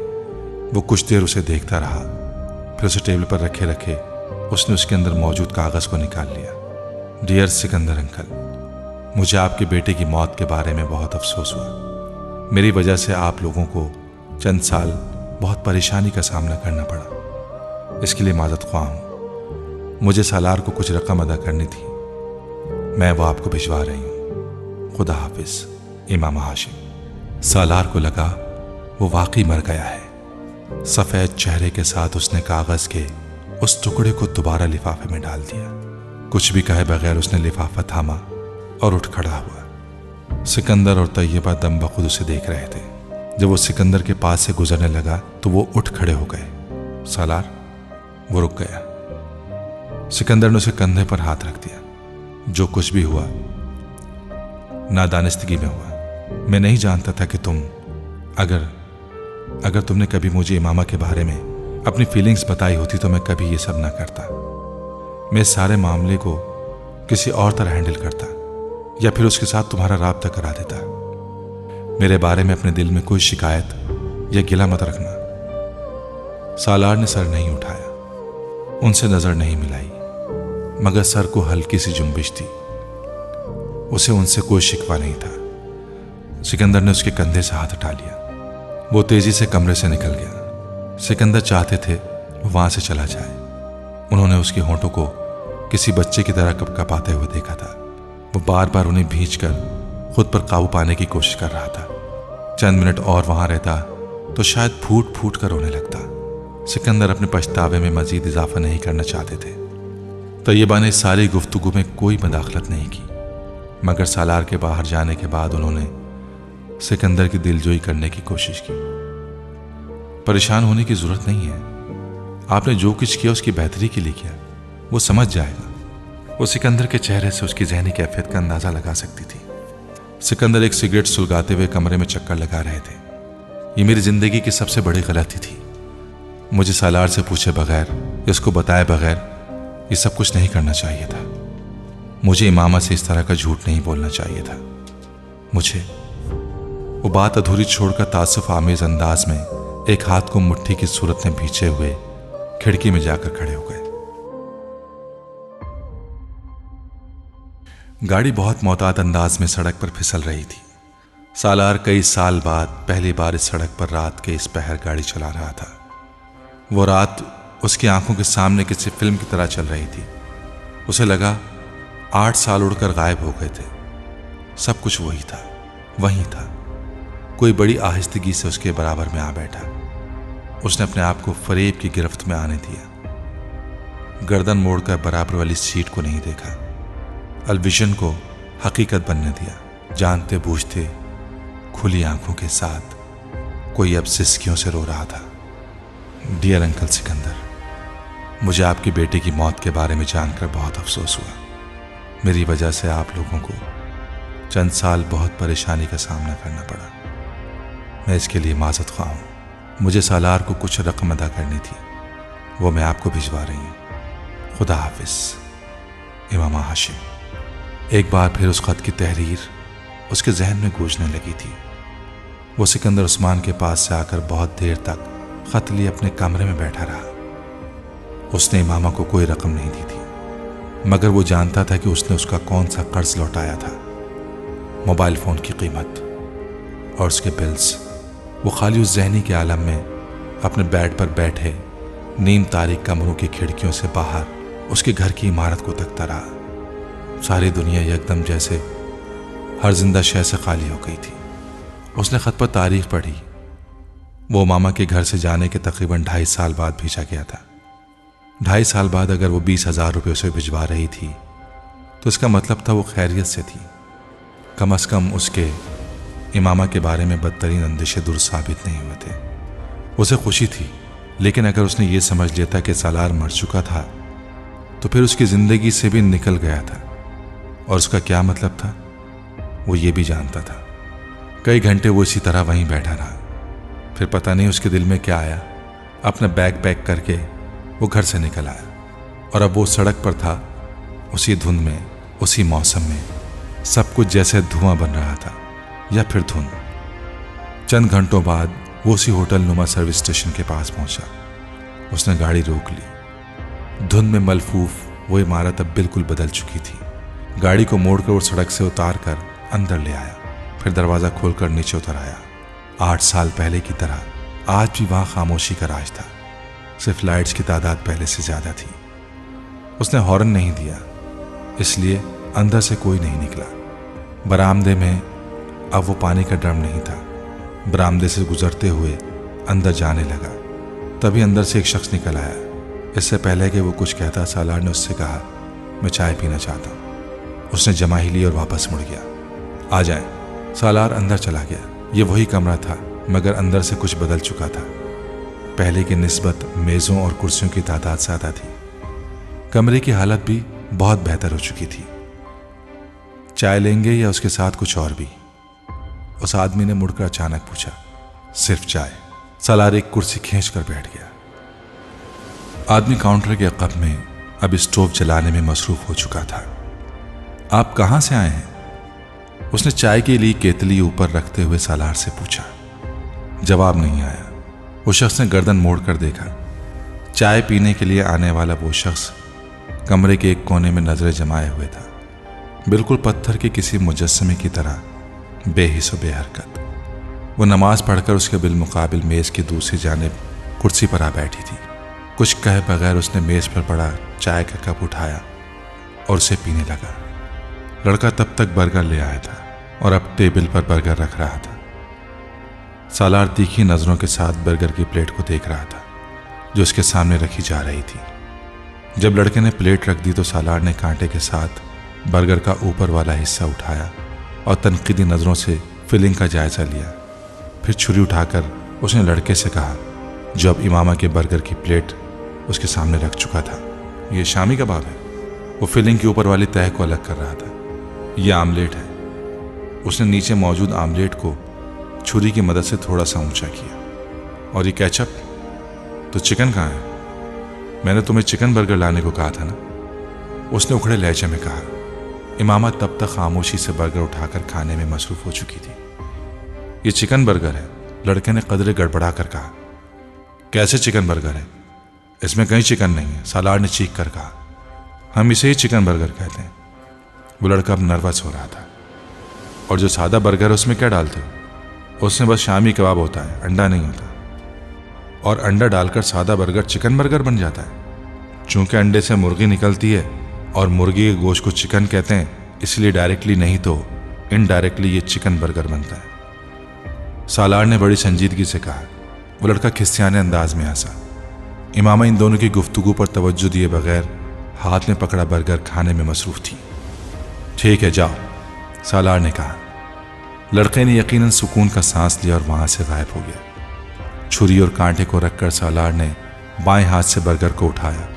वो कुछ देर उसे देखता रहा। फिर उसे टेबल पर रखे रखे उसने उसके अंदर मौजूद कागज को निकाल लिया। डियर सिकंदर अंकल, मुझे आपके बेटे की मौत के बारे में बहुत अफसोस हुआ। मेरी वजह से आप लोगों को चंद साल बहुत परेशानी का सामना करना पड़ा। इसके लिए माजरत ख्वाह हूँ। मुझे सालार को कुछ रकम अदा करनी थी, मैं वो आपको भिजवा रही हूँ। खुदा हाफिज, इमामा हाशिम। सालार को लगा वो वाकई मर गया है। सफ़ेद चेहरे के साथ उसने कागज़ के उस टुकड़े को दोबारा लिफाफे में डाल दिया। कुछ भी कहे बगैर उसने लिफाफा थामा और उठ खड़ा हुआ। सिकंदर और तैयबा दम बखुद उसे देख रहे थे। जब वो सिकंदर के पास से गुजरने लगा तो वो उठ खड़े हो गए। सालार, वो रुक गया। सिकंदर ने उसे कंधे पर हाथ रख दिया। जो कुछ भी हुआ नादानिस्तगी में हुआ। मैं नहीं जानता था कि तुम अगर तुमने कभी मुझे इमामा के बारे में अपनी फीलिंग्स बताई होती तो मैं कभी ये सब ना करता। मैं इस सारे मामले को किसी और तरह हैंडल करता या फिर उसके साथ तुम्हारा राब्ता करा देता। मेरे बारे में अपने दिल में कोई शिकायत या गिला मत रखना। सालार ने सर नहीं उठाया, उनसे नजर नहीं मिलाई, मगर सर को हल्की सी जुम्बिश थी। उसे उनसे कोई शिकवा नहीं था। सिकंदर ने उसके कंधे से हाथ हटा लिया। वो तेजी से कमरे से निकल गया। सिकंदर चाहते थे वो वहां से चला जाए। उन्होंने उसके होंठों को किसी बच्चे की तरह कपकपाते हुए देखा था। वो बार बार उन्हें भींचकर खुद पर काबू पाने की कोशिश कर रहा था। चंद मिनट और वहां रहता तो शायद फूट फूट कर रोने लगता। सिकंदर अपने पछतावे में मजीद इजाफा नहीं करना चाहते थे। तैयबा ने सारी गुफ्तगू में कोई मदाखलत नहीं की, मगर सालार के बाहर जाने के बाद उन्होंने सिकंदर की दिलजोई करने की कोशिश की। परेशान होने की जरूरत नहीं है। आपने जो कुछ किया उसकी बेहतरी के लिए किया। वो समझ जाएगा। वो सिकंदर के चेहरे से उसकी जहनी कैफियत का अंदाजा लगा सकती थी। सिकंदर एक सिगरेट सुलगाते हुए कमरे में चक्कर लगा रहे थे। ये मेरी जिंदगी की सबसे बड़ी गलती थी। मुझे सालार से पूछे बगैर या उसको बताए बगैर ये सब कुछ नहीं करना चाहिए था। मुझे इमामा से इस तरह का झूठ नहीं बोलना चाहिए था। मुझे वो बात अधूरी छोड़कर तासुफ आमेज अंदाज में एक हाथ को मुट्ठी की सूरत में भींचे हुए खिड़की में जाकर खड़े हो गए। गाड़ी बहुत मोहतात अंदाज में सड़क पर फिसल रही थी। सालार कई साल बाद पहली बार इस सड़क पर रात के इस पहर गाड़ी चला रहा था। वो रात उसकी आंखों के सामने किसी फिल्म की तरह चल रही थी। उसे लगा 8 साल उड़कर गायब हो गए थे। सब कुछ वही था, वहीं था। कोई बड़ी आहिस्तगी से उसके बराबर में आ बैठा। उसने अपने आप को फरेब की गिरफ्त में आने दिया। गर्दन मोड़कर बराबर वाली सीट को नहीं देखा। अलविजन को हकीकत बनने दिया। जानते बूझते खुली आंखों के साथ कोई अब सिसकियों से रो रहा था। डियर अंकल सिकंदर, मुझे आपके बेटे की मौत के बारे में जानकर बहुत अफसोस हुआ। मेरी वजह से आप लोगों को चंद साल बहुत परेशानी का सामना करना पड़ा। मैं इसके लिए माजरत ख्वाह हूँ। मुझे सालार को कुछ रकम अदा करनी थी, वो मैं आपको भिजवा रही हूँ। खुदा हाफिज, इमामा हाशिम। एक बार फिर उस खत की तहरीर उसके जहन में गूंजने लगी थी। वो सिकंदर उस्मान के पास से आकर बहुत देर तक खत लिए अपने कमरे में बैठा रहा। उसने इमामा को कोई रकम नहीं दी थी। मगर वो जानता था कि उसने उसका कौन सा कर्ज लौटाया था, मोबाइल फ़ोन की कीमत और उसके बिल्स। वो खाली उस जहनी के आलम में अपने बेड पर बैठे नीम तारीख कमरों की खिड़कियों से बाहर उसके घर की इमारत को तकता रहा। सारी दुनिया एकदम जैसे हर जिंदा शय से खाली हो गई थी। उसने ख़त पर तारीख पढ़ी। वो मामा के घर से जाने के तकरीबन 2.5 साल बाद भेजा गया था। 2.5 साल बाद अगर वो 20,000 रुपये उसे भिजवा रही थी तो इसका मतलब था वो खैरियत से थी। कम अज़ कम उसके इमामा के बारे में बदतरीन अंदेशे दुरुस्त साबित नहीं हुए थे। उसे खुशी थी, लेकिन अगर उसने ये समझ लिया था कि सालार मर चुका था तो फिर उसकी ज़िंदगी से भी निकल गया था। और उसका क्या मतलब था वो ये भी जानता था। कई घंटे वो इसी तरह वहीं बैठा रहा। फिर पता नहीं उसके दिल में क्या आया, अपना बैग पैक करके वो घर से निकल आया। और अब वो सड़क पर था, उसी धुंध में, उसी मौसम में, सब कुछ जैसे धुआं बन रहा था या फिर धुंध। चंद घंटों बाद वो उसी होटल नुमा सर्विस स्टेशन के पास पहुंचा। उसने गाड़ी रोक ली। धुंध में मलफूफ वो इमारत अब बिल्कुल बदल चुकी थी। गाड़ी को मोड़कर वो सड़क से उतार कर अंदर ले आया, फिर दरवाज़ा खोलकर नीचे उतर आया। 8 साल पहले की तरह आज भी वहाँ खामोशी का राज था, सिर्फ लाइट्स की तादाद पहले से ज़्यादा थी। उसने हॉर्न नहीं दिया, इसलिए अंदर से कोई नहीं निकला। बरामदे में अब वो पानी का ड्रम नहीं था। बरामदे से गुजरते हुए अंदर जाने लगा, तभी अंदर से एक शख्स निकल आया। इससे पहले कि वो कुछ कहता, सालार ने उससे कहा, मैं चाय पीना चाहता हूँ। उसने जमा ही ली और वापस मुड़ गया। आ जाए। सालार अंदर चला गया। ये वही कमरा था, मगर अंदर से कुछ बदल चुका था। पहले की निस्बत मेज़ों और कुर्सियों की तादाद ज़्यादा थी। कमरे की हालत भी बहुत बेहतर हो चुकी थी। चाय लेंगे या उसके साथ कुछ और भी? उस आदमी ने मुड़कर अचानक पूछा। सिर्फ चाय। सालार एक कुर्सी खींच कर बैठ गया। आदमी काउंटर के अक़ब में अब स्टोव जलाने में मसरूफ हो चुका था। आप कहाँ से आए हैं? उसने चाय के लिए केतली ऊपर रखते हुए सालार से पूछा। जवाब नहीं आया। वो शख्स ने गर्दन मोड़कर देखा। चाय पीने के लिए आने वाला वो शख्स कमरे के एक कोने में नजरें जमाए हुए था, बिल्कुल पत्थर के किसी मुजस्समे की तरह बेहिस व बेहरकत। वो नमाज पढ़कर उसके बिलमुकाबिल मेज़ की दूसरी जानिब कुर्सी पर आ बैठी थी। कुछ कहे बगैर उसने मेज़ पर पड़ा चाय का कप उठाया और उसे पीने लगा। लड़का तब तक बर्गर ले आया था और अब टेबल पर बर्गर रख रहा था। सालार तीखी नज़रों के साथ बर्गर की प्लेट को देख रहा था जो उसके सामने रखी जा रही थी। जब लड़के ने प्लेट रख दी तो सालार ने कांटे के साथ बर्गर का ऊपर वाला हिस्सा उठाया और तनकीदी नज़रों से फिलिंग का जायज़ा लिया। फिर छुरी उठाकर उसने लड़के से कहा, जो अब इमामा के बर्गर की प्लेट उसके सामने रख चुका था, ये शामी कबाब है। वो फिलिंग के ऊपर वाली तह को अलग कर रहा था। यह आमलेट है। उसने नीचे मौजूद आमलेट को छुरी की मदद से थोड़ा सा ऊंचा किया। और ये केचप? तो चिकन कहाँ है? मैंने तुम्हें चिकन बर्गर लाने को कहा था ना, उसने उखड़े लहजे में कहा। इमामा तब तक खामोशी से बर्गर उठाकर खाने में मसरूफ हो चुकी थी। ये चिकन बर्गर है, लड़के ने कदरे गड़बड़ा कर कहा। कैसे चिकन बर्गर है? इसमें कहीं चिकन नहीं है, सालार ने चीख कर कहा। हम इसे ही चिकन बर्गर कहते हैं। वो लड़का अब नर्वस हो रहा था। और जो सादा बर्गर है उसमें क्या डालते हो? उसमें बस शामी कबाब होता है, अंडा नहीं होता। और अंडा डालकर सादा बर्गर चिकन बर्गर बन जाता है। चूंकि अंडे से मुर्गी निकलती है और मुर्गी के गोश्त को चिकन कहते हैं, इसलिए डायरेक्टली नहीं तो इनडायरेक्टली ये चिकन बर्गर बनता है, सालार ने बड़ी संजीदगी से कहा। वो लड़का खिस्सियाने अंदाज में हंसा। इमामा इन दोनों की गुफ्तगू पर तवज्जो दिए बगैर हाथ में पकड़ा बर्गर खाने में मसरूफ थी। ठीक है, जाओ, सालार ने कहा। लड़के ने यकीनन सुकून का सांस लिया और वहां से गायब हो गया। छुरी और कांटे को रखकर सालार ने बाएं हाथ से बर्गर को उठाया।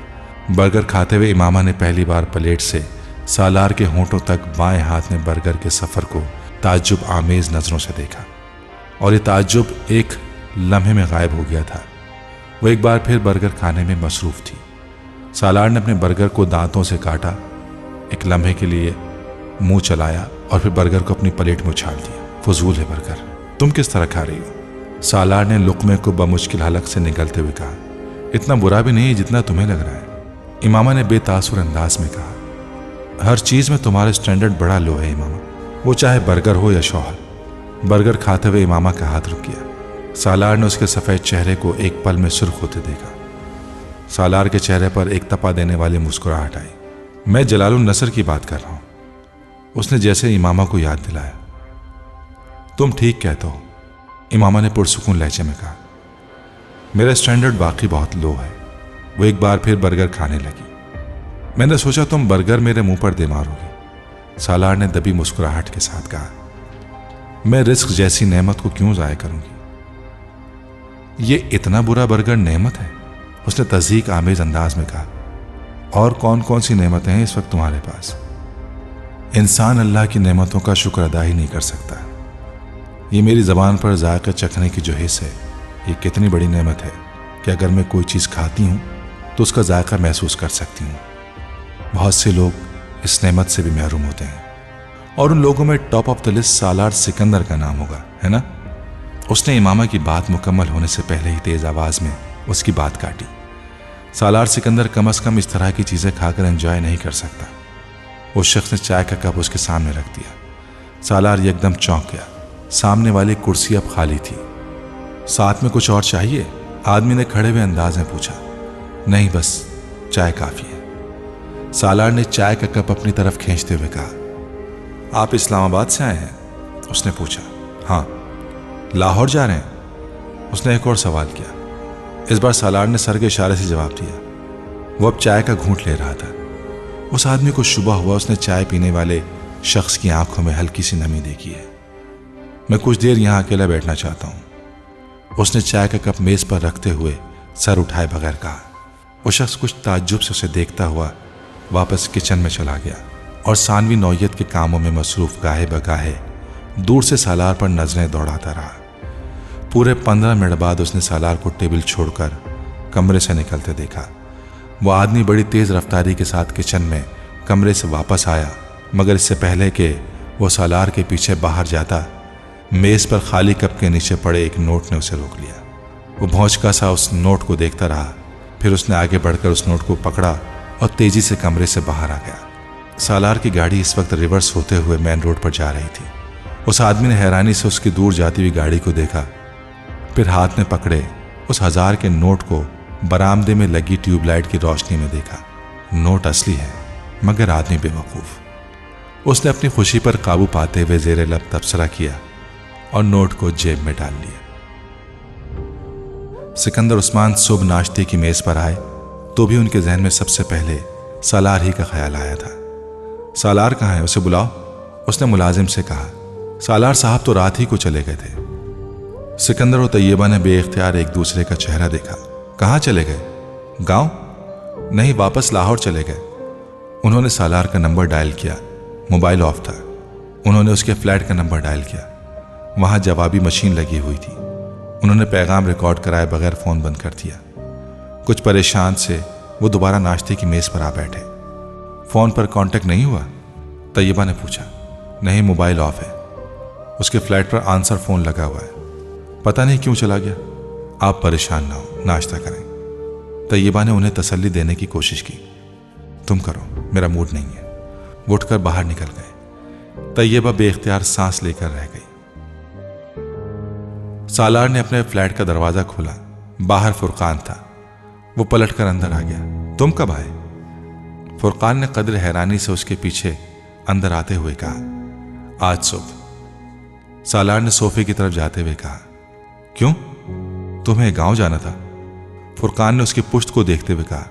बर्गर खाते हुए इमामा ने पहली बार प्लेट से सालार के होंठों तक बाएं हाथ में बर्गर के सफ़र को ताज्जुब आमेज नज़रों से देखा। और ये ताज्जुब एक लम्हे में गायब हो गया था। वो एक बार फिर बर्गर खाने में मसरूफ थी। सालार ने अपने बर्गर को दांतों से काटा, एक लम्हे के लिए मुंह चलाया और फिर बर्गर को अपनी प्लेट में उछाल दिया। फजूल है बर्गर, तुम किस तरह खा रही हो? सालार ने लुक़मे को बमुश्किल हलक से निगलते हुए कहा। इतना बुरा भी नहीं है जितना तुम्हें लग रहा है, इमामा ने बेतासुर अंदाज में कहा। हर चीज़ में तुम्हारा स्टैंडर्ड बड़ा लो है इमामा, वो चाहे बर्गर हो या शौहर। बर्गर खाते हुए इमामा का हाथ रुक गया। सालार ने उसके सफ़ेद चेहरे को एक पल में सुर्ख होते देखा। सालार के चेहरे पर एक तपा देने वाली मुस्कुराहट आई। मैं जलालुन नसर की बात कर रहा हूं, उसने जैसे इमामा को याद दिलाया। तुम ठीक कहते हो, इमामा ने पुरसुकून लहजे में कहा। मेरा स्टैंडर्ड वाकई बहुत लो है। वो एक बार फिर बर्गर खाने लगी। मैंने सोचा तुम बर्गर मेरे मुंह पर दे मारोगी, सालार ने दबी मुस्कुराहट के साथ कहा। मैं रिस्क जैसी नेमत को क्यों ज़ाया करूंगी? ये इतना बुरा बर्गर नेमत है, उसने तज़दीक आमेज अंदाज में कहा। और कौन कौन सी नेमतें हैं इस वक्त तुम्हारे पास? इंसान अल्लाह की नेमतों का शुक्र अदा ही नहीं कर सकता। ये मेरी ज़बान पर जायक़े चखने की जो हिस्स है, ये कितनी बड़ी नेमत है कि अगर मैं कोई चीज़ खाती हूँ तो उसका जायका महसूस कर सकती हूँ। बहुत से लोग इस नेमत से भी महरूम होते हैं, और उन लोगों में टॉप ऑफ द लिस्ट सालार सिकंदर का नाम होगा, है ना? उसने इमामा की बात मुकम्मल होने से पहले ही तेज़ आवाज़ में उसकी बात काटी। सालार सिकंदर कम अज़ कम इस तरह की चीज़ें खाकर एंजॉय नहीं कर सकता। उस शख्स ने चाय का कप उसके सामने रख दिया। सालार एकदम चौंक गया। सामने वाली कुर्सी अब खाली थी। साथ में कुछ और चाहिए? आदमी ने खड़े हुए अंदाज में पूछा। नहीं, बस चाय काफ़ी है, सालार ने चाय का कप अपनी तरफ खींचते हुए कहा। आप इस्लामाबाद से आए हैं? उसने पूछा। हाँ। लाहौर जा रहे हैं? उसने एक और सवाल किया। इस बार सालार ने सर के इशारे से जवाब दिया। वो अब चाय का घूंट ले रहा था। उस आदमी को शुबा हुआ उसने चाय पीने वाले शख्स की आंखों में हल्की सी नमी देखी है। मैं कुछ देर यहां अकेला बैठना चाहता हूं, उसने चाय का कप मेज पर रखते हुए सर उठाए बगैर कहा। वो शख्स कुछ ताज्जुब से उसे देखता हुआ वापस किचन में चला गया और सानवी नौयत के कामों में मसरूफ गाहे बगाहे दूर से सालार पर नजरें दौड़ाता रहा। पूरे 15 मिनट बाद उसने सालार को टेबल छोड़कर कमरे से निकलते देखा। वो आदमी बड़ी तेज़ रफ्तारी के साथ किचन में कमरे से वापस आया, मगर इससे पहले कि वो सालार के पीछे बाहर जाता, मेज़ पर खाली कप के नीचे पड़े एक नोट ने उसे रोक लिया। वो भौंचका सा उस नोट को देखता रहा, फिर उसने आगे बढ़कर उस नोट को पकड़ा और तेज़ी से कमरे से बाहर आ गया। सालार की गाड़ी इस वक्त रिवर्स होते हुए मेन रोड पर जा रही थी। उस आदमी ने हैरानी से उसकी दूर जाती हुई गाड़ी को देखा, फिर हाथ में पकड़े उस 1000 के नोट को बरामदे में लगी ट्यूबलाइट की रोशनी में देखा। नोट असली है, मगर आदमी बेवकूफ़। उसने अपनी खुशी पर काबू पाते हुए ज़ेरे लब तबसरा किया और नोट को जेब में डाल लिया। सिकंदर उस्मान सुबह नाश्ते की मेज़ पर आए तो भी उनके जहन में सबसे पहले सालार ही का ख्याल आया था। सालार कहाँ है? उसे बुलाओ, उसने मुलाजिम से कहा। सालार साहब तो रात ही को चले गए थे। सिकंदर और तैयबा ने बेइख्तियार एक दूसरे का चेहरा देखा। कहाँ चले गए? गांव? नहीं, वापस लाहौर चले गए। उन्होंने सालार का नंबर डायल किया, मोबाइल ऑफ था। उन्होंने उसके फ्लैट का नंबर डायल किया, वहां जवाबी मशीन लगी हुई थी। उन्होंने पैगाम रिकॉर्ड कराए बगैर फ़ोन बंद कर दिया। कुछ परेशान से वो दोबारा नाश्ते की मेज़ पर आ बैठे। फ़ोन पर कांटेक्ट नहीं हुआ? तैयबा ने पूछा। नहीं, मोबाइल ऑफ है। उसके फ्लैट पर आंसर फ़ोन लगा हुआ है, पता नहीं क्यों चला गया। आप परेशान ना हो, नाश्ता करें। तैयबा ने उन्हें तसल्ली देने की कोशिश की। तुम करो, मेरा मूड नहीं है। वो उठकर बाहर निकल गए। तैयबा बेइख्तियार सांस लेकर रह गई। सालार ने अपने फ्लैट का दरवाज़ा खोला। बाहर फुरकान था। वो पलटकर अंदर आ गया। तुम कब आए? फुरकान ने कदर हैरानी से उसके पीछे अंदर आते हुए कहा। आज सुबह। सालार ने सोफे की तरफ जाते हुए कहा। क्यों? तुम्हें गांव जाना था? फुरकान ने उसकी पुश्त को देखते हुए कहा।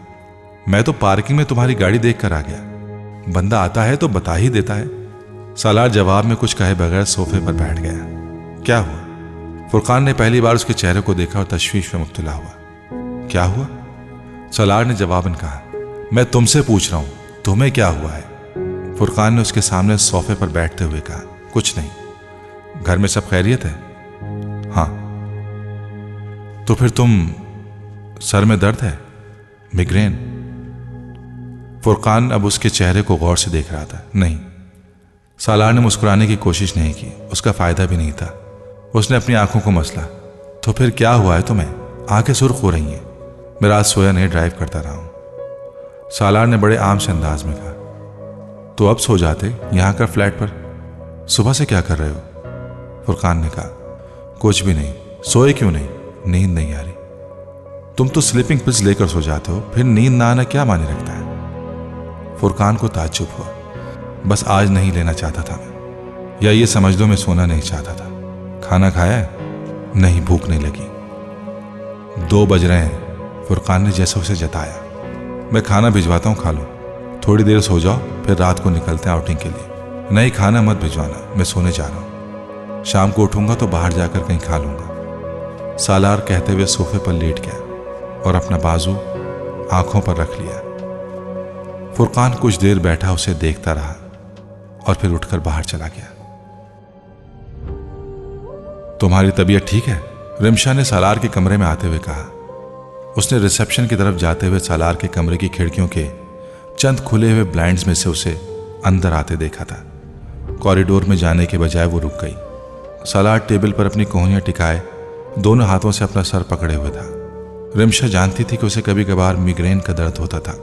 मैं तो पार्किंग में तुम्हारी गाड़ी देखकर आ गया। बंदा आता है तो बता ही देता है। सालार जवाब में कुछ कहे बगैर सोफे पर बैठ गया। क्या हुआ? फुरकान ने पहली बार उसके चेहरे को देखा और तशवीश में मुब्तला हुआ। क्या हुआ? सालार ने जवाबन कहा। मैं तुमसे पूछ रहा हूं, तुम्हें क्या हुआ है? फुरकान ने उसके सामने सोफे पर बैठते हुए कहा। कुछ नहीं। घर में सब खैरियत है? हाँ। तो फिर तुम, सर में दर्द है? मिग्रेन? फुरकान अब उसके चेहरे को गौर से देख रहा था। नहीं। सालार ने मुस्कुराने की कोशिश नहीं की, उसका फायदा भी नहीं था। उसने अपनी आंखों को मसला। तो फिर क्या हुआ है तुम्हें? आंखें सुर्ख हो रही हैं। मैं रात सोया नहीं, ड्राइव करता रहा हूं। सालार ने बड़े आम से अंदाज में कहा। तो अब सो जाते यहाँ कर फ्लैट पर, सुबह से क्या कर रहे हो? फुरकान ने कहा, कुछ भी नहीं। सोए क्यों नहीं? नींद नहीं आ रही। तुम तो स्लीपिंग पिल्स लेकर सो जाते हो, फिर नींद ना आना क्या माने रखता है? फुरकान को ताज्जुब हुआ। बस आज नहीं लेना चाहता था मैं, या ये समझ लो मैं सोना नहीं चाहता था। खाना खाया है? नहीं, भूख नहीं लगी। 2 बज रहे हैं, फुरकान ने जैसे उसे जताया। मैं खाना भिजवाता हूँ, खा लो। थोड़ी देर सो जाओ, फिर रात को निकलते हैं आउटिंग के लिए। नहीं, खाना मत भिजवाना, मैं सोने जा रहा हूँ। शाम को उठूंगा तो बाहर जाकर कहीं खा लूंगा। सालार कहते हुए सोफे पर लेट गया और अपना बाजू आंखों पर रख लिया। फुरकान कुछ देर बैठा उसे देखता रहा और फिर उठकर बाहर चला गया। तुम्हारी तबीयत ठीक है? रिमशा ने सालार के कमरे में आते हुए कहा। उसने रिसेप्शन की तरफ जाते हुए सालार के कमरे की खिड़कियों के चंद खुले हुए ब्लाइंड्स में से उसे अंदर आते देखा था। कॉरिडोर में जाने के बजाय वो रुक गई। सालार टेबल पर अपनी कोहनियां टिकाए दोनों हाथों से अपना सर पकड़े हुए था। रिमशा जानती थी कि उसे कभी कभार मिग्रेन का दर्द होता था।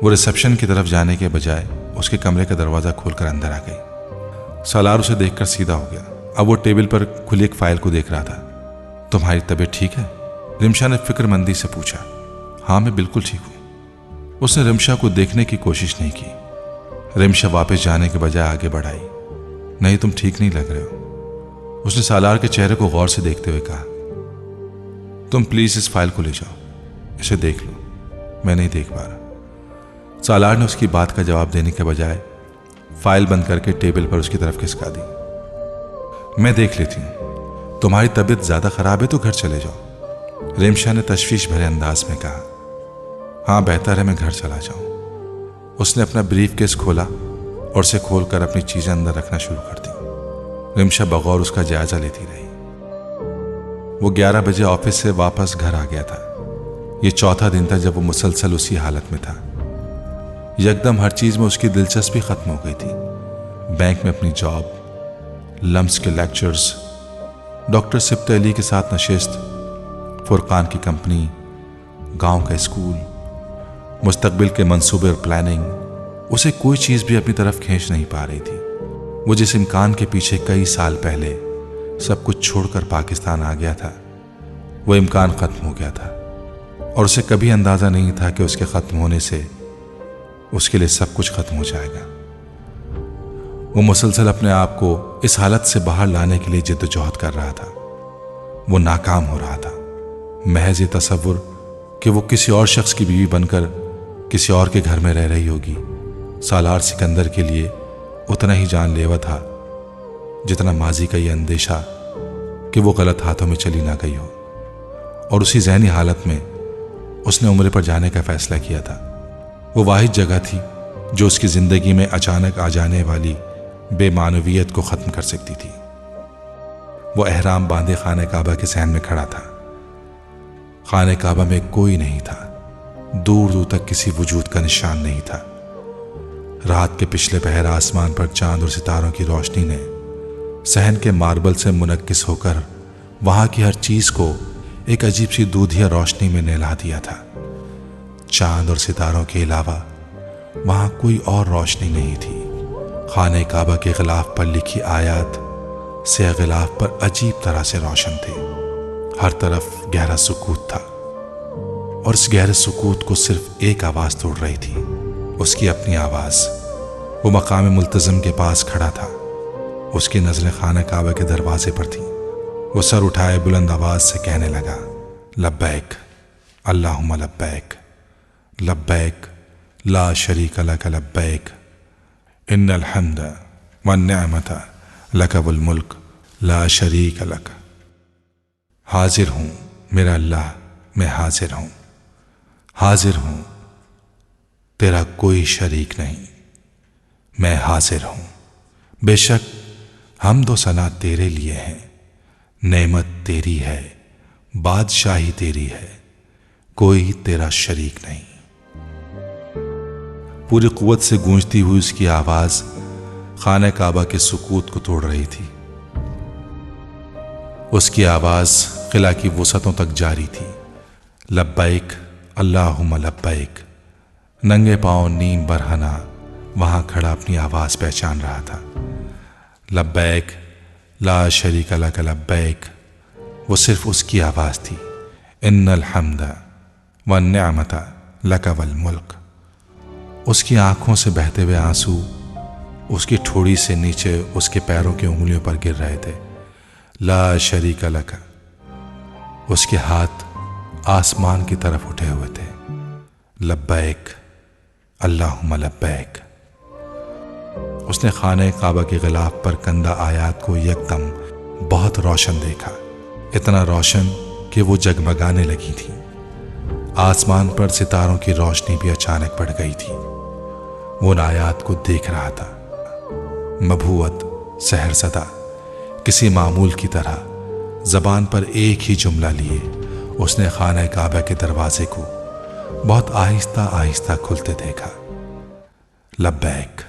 वो रिसेप्शन की तरफ जाने के बजाय उसके कमरे का दरवाजा खोलकर अंदर आ गई। सालार उसे देखकर सीधा हो गया। अब वो टेबल पर खुली एक फाइल को देख रहा था। तुम्हारी तबीयत ठीक है? रिमशा ने फिक्रमंदी से पूछा। हाँ, मैं बिल्कुल ठीक हूं। उसने रिमशा को देखने की कोशिश नहीं की। रिमशा वापस जाने के बजाय आगे बढ़ाई। नहीं, तुम ठीक नहीं लग रहे हो। उसने सालार के चेहरे को गौर से देखते हुए कहा, तुम प्लीज इस फाइल को ले जाओ, इसे देख लो, मैं नहीं देख पा रहा। सालार ने उसकी बात का जवाब देने के बजाय फाइल बंद करके टेबल पर उसकी तरफ खिसका दी। मैं देख लेती हूं, तुम्हारी तबीयत ज्यादा खराब है तो घर चले जाओ, रिमशा ने तशवीश भरे अंदाज में कहा। हाँ, बेहतर है मैं घर चला जाऊं। उसने अपना ब्रीफ केस खोला और उसे खोलकर अपनी चीजें अंदर रखना शुरू कर दी। रिमशा बगौर उसका जायजा लेती रही। वो 11 बजे ऑफिस से वापस घर आ गया था। ये चौथा दिन था जब वो मुसलसल उसी हालत में था। यकदम हर चीज में उसकी दिलचस्पी खत्म हो गई थी। बैंक में अपनी जॉब, लम्स के लेक्चर्स, डॉक्टर सिब्त अली के साथ नशिस्त, फुरकान की कंपनी, गांव का स्कूल, मुस्तकबिल के मंसूबे और प्लानिंग। उसे कोई चीज भी अपनी तरफ खींच नहीं पा रही थी। वो जिस इम्कान के पीछे कई साल पहले सब कुछ छोड़कर पाकिस्तान आ गया था, वो इम्कान खत्म हो गया था और उसे कभी अंदाजा नहीं था कि उसके खत्म होने से उसके लिए सब कुछ खत्म हो जाएगा। वो मुसलसल अपने आप को इस हालत से बाहर लाने के लिए जिद्दोजहद कर रहा था। वो नाकाम हो रहा था। महज ये तसव्वुर कि वो किसी और शख्स की बीवी बनकर किसी और के घर में रह रही होगी, सालार सिकंदर के लिए उतना ही जानलेवा था जितना माजी का ये अंदेशा कि वो गलत हाथों में चली ना गई हो। और उसी ज़हनी हालत में उसने उम्र पर जाने का फैसला किया था। वो वाहिद जगह थी जो उसकी ज़िंदगी में अचानक आ जाने वाली बेमानवियत को ख़त्म कर सकती थी। वो एहराम बांधे खाने काबा के सहन में खड़ा था। खाने काबा में कोई नहीं था। दूर दूर तक किसी वजूद का निशान नहीं था। रात के पिछले पहर आसमान पर चांद और सितारों की रोशनी ने सहन के मार्बल से मुनक्किस होकर वहां की हर चीज को एक अजीब सी दूधिया रोशनी में नहला दिया था। चांद और सितारों के अलावा वहां कोई और रोशनी नहीं थी। खाने काबा के गिलाफ पर लिखी आयत से गिलाफ पर अजीब तरह से रोशन थे। हर तरफ गहरा सुकूत था और इस गहरे सुकूत को सिर्फ एक आवाज तोड़ रही थी, उसकी अपनी आवाज। वो मकाम मुल्तज़म के पास खड़ा था। उसकी नजरें खाना काबा के दरवाजे पर थी। वो सर उठाए बुलंद आवाज से कहने लगा, लब्बैक अल्लाहुम्मा लब्बैक, लब्बैक ला शरीक लक लब्बैक, इन्नल हम्द वन निअमत लक वल मुल्क ला शरीक लक। हाजिर हूं मेरा अल्लाह, मैं हाजिर हूं, हाजिर हूं, तेरा कोई शरीक नहीं, मैं हाजिर हूं। बेशक हमदो सना तेरे लिए है, नेमत तेरी है, बादशाही तेरी है, कोई तेरा शरीक नहीं। पूरी कुव्वत से गूंजती हुई उसकी आवाज खाने काबा के सुकूत को तोड़ रही थी। उसकी आवाज किला की वसतों तक जारी थी। लब्बैक अल्लाहुम्मा लब्बैक। नंगे पांव नीम बरहना वहां खड़ा अपनी आवाज पहचान रहा था। लब्बैक ला शरीक लक लब्बैक, वो सिर्फ उसकी आवाज थी। इन्नल हम्द व निअमत लक वल मुल्क। उसकी आंखों से बहते हुए आंसू उसकी ठोड़ी से नीचे उसके पैरों की उंगलियों पर गिर रहे थे। ला शरीक लक। उसके हाथ आसमान की तरफ उठे हुए थे। लब्बैक अल्लाहुम्मा लब्बैक। उसने खाने काबा के गिलाफ पर कंदा आयात को यकदम बहुत रोशन देखा, इतना रोशन कि वो जगमगाने लगी थी। आसमान पर सितारों की रोशनी भी अचानक बढ़ गई थी। वो उन आयात को देख रहा था। मबूअत सहरसदा किसी मामूल की तरह जबान पर एक ही जुमला लिए उसने खाने काबा के दरवाजे को बहुत आहिस्ता आहिस्ता खुलते देखा। लब्बैक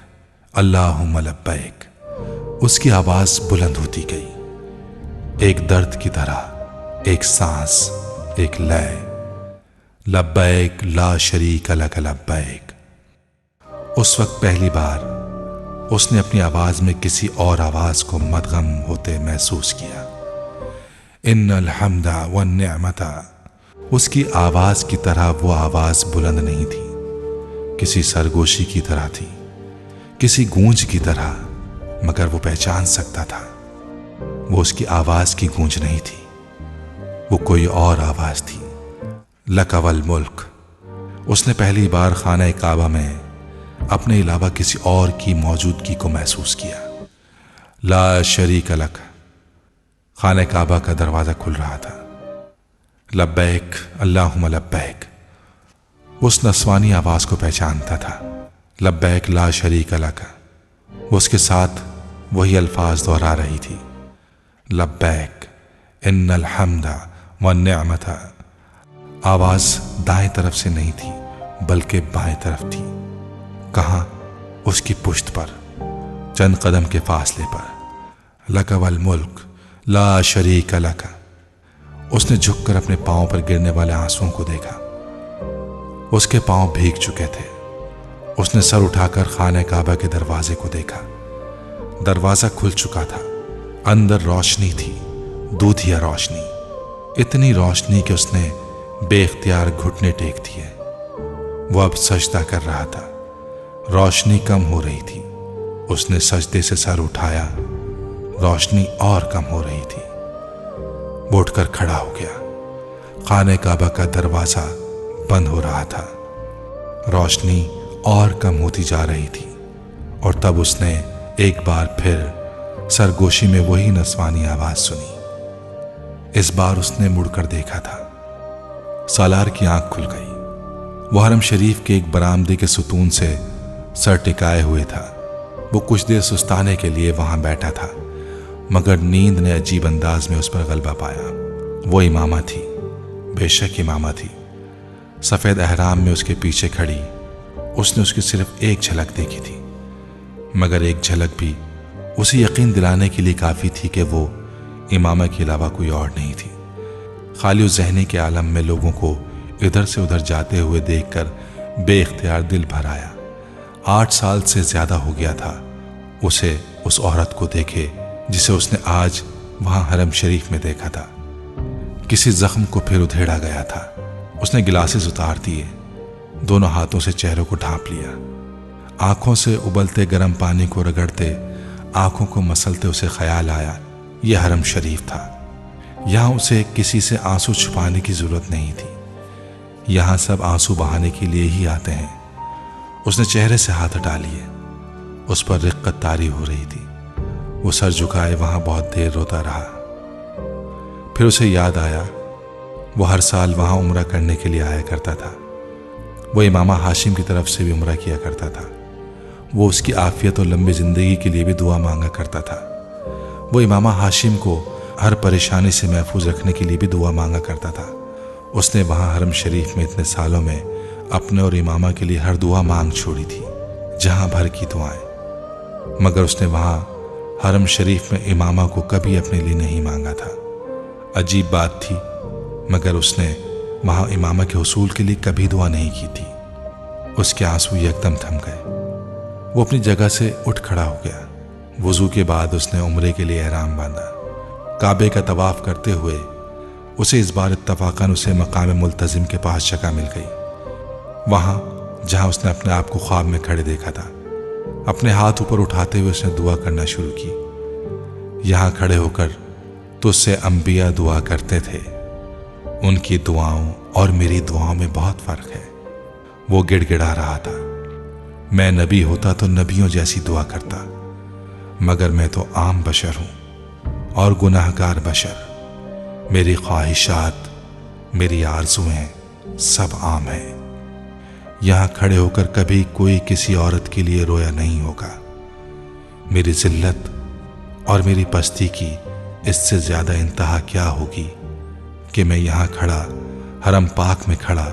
अल्लाहुम्मा लब्बैक। उसकी आवाज बुलंद होती गई, एक दर्द की तरह, एक सांस, एक लय। लब्बैक ला शरीक लक लब्बैक। उस वक्त पहली बार उसने अपनी आवाज में किसी और आवाज को मदगम होते महसूस किया। इन्नल हम्दा व निअमता। उसकी आवाज की तरह वो आवाज बुलंद नहीं थी, किसी सरगोशी की तरह थी, किसी गूंज की तरह, मगर वो पहचान सकता था वो उसकी आवाज की गूंज नहीं थी, वो कोई और आवाज थी। लक वल मुल्क। उसने पहली बार खाना काबा में अपने अलावा किसी और की मौजूदगी को महसूस किया। ला शरीक लक। खाने काबा का दरवाजा खुल रहा था। लब्बैक अल्लाहुम्मा लब्बैक। उस नस्वानी आवाज को पहचानता था। लब्बैक ला शरीक लक। उसके साथ वही अल्फाज दोहरा रही थी। लब्बैक इन्नल हम्दा व निअमता। आवाज दाएं तरफ से नहीं थी बल्कि बाएं तरफ थी। कहां? उसकी पुश्त पर, चंद कदम के फासले पर। लक वल मुल्क ला शरीक लक। उसने झुककर अपने पांव पर गिरने वाले आंसुओं को देखा। उसके पांव भीग चुके थे। उसने सर उठाकर खाने काबा के दरवाजे को देखा। दरवाजा खुल चुका था। अंदर रोशनी थी, दूधिया रोशनी, इतनी रोशनी कि उसने बेख्तियार घुटने टेक दिए। वो अब सजदा कर रहा था। रोशनी कम हो रही थी। उसने सजदे से सर उठाया, रोशनी और कम हो रही थी। वो उठकर खड़ा हो गया। खाने काबा का दरवाजा बंद हो रहा था। रोशनी और कम होती जा रही थी और तब उसने एक बार फिर सरगोशी में वही नस्वानी आवाज सुनी। इस बार उसने मुड़कर देखा था। सालार की आंख खुल गई। वो हरम शरीफ के एक बरामदे के सुतून से सर टिकाए हुए था। वो कुछ देर सुस्ताने के लिए वहां बैठा था, मगर नींद ने अजीब अंदाज में उस पर गलबा पाया। वो इमामा थी, बेशक इमामा थी। सफेद अहराम में उसके पीछे खड़ी उसने उसकी सिर्फ एक झलक देखी थी, मगर एक झलक भी उसे यकीन दिलाने के लिए काफी थी कि वो इमामा के अलावा कोई और नहीं थी। खाली उस ज़हनी के आलम में लोगों को इधर से उधर जाते हुए देखकर बेइख्तियार दिल भर आया। 8 साल से ज्यादा हो गया था उसे उस औरत को देखे जिसे उसने आज वहां हरम शरीफ में देखा था। किसी जख्म को फिर उधेड़ा गया था। उसने गिलासेस उतार दिए, दोनों हाथों से चेहरों को ढांप लिया। आंखों से उबलते गर्म पानी को रगड़ते, आंखों को मसलते उसे ख्याल आया यह हरम शरीफ था। यहां उसे किसी से आंसू छुपाने की जरूरत नहीं थी। यहां सब आंसू बहाने के लिए ही आते हैं। उसने चेहरे से हाथ हटा लिए। उस पर रिक्कत तारी हो रही थी। वो सर झुकाए वहां बहुत देर रोता रहा। फिर उसे याद आया वो हर साल वहां उम्रा करने के लिए आया करता था। वो इमामा हाशिम की तरफ से भी उम्रा किया करता था। वो उसकी आफियत और लंबी जिंदगी के लिए भी दुआ मांगा करता था। वो इमामा हाशिम को हर परेशानी से महफूज रखने के लिए भी दुआ मांगा करता था। उसने वहां हरम शरीफ में इतने सालों में अपने और इमामा के लिए हर दुआ मांग छोड़ी थी, जहां भर की दुआएं, मगर उसने वहां हरम शरीफ में इमामा को कभी अपने लिए नहीं मांगा था। अजीब बात थी, मगर उसने वहां इमामा के हुसूल के लिए कभी दुआ नहीं की थी। उसके आंसू एकदम थम गए। वो अपनी जगह से उठ खड़ा हो गया। वुजू के बाद उसने उम्रे के लिए एहराम बांधा। काबे का तवाफ करते हुए उसे इस बार इत्तफाकन उसे मकाम मुल्तजिम के पास जगह मिल गई। वहाँ जहाँ उसने अपने आप को ख्वाब में खड़े देखा था, अपने हाथ ऊपर उठाते हुए उसने दुआ करना शुरू की। यहाँ खड़े होकर तो उससे अंबिया दुआ करते थे। उनकी दुआओं और मेरी दुआओं में बहुत फर्क है। वो गिड़गिड़ा रहा था, मैं नबी होता तो नबियों जैसी दुआ करता, मगर मैं तो आम बशर हूं और गुनाहगार बशर। मेरी ख्वाहिशात, मेरी आरज़ुएं सब आम हैं। यहां खड़े होकर कभी कोई किसी औरत के लिए रोया नहीं होगा। मेरी जिल्लत और मेरी पस्ती की इससे ज्यादा इंतहा क्या होगी कि मैं यहां खड़ा, हरम पाक में खड़ा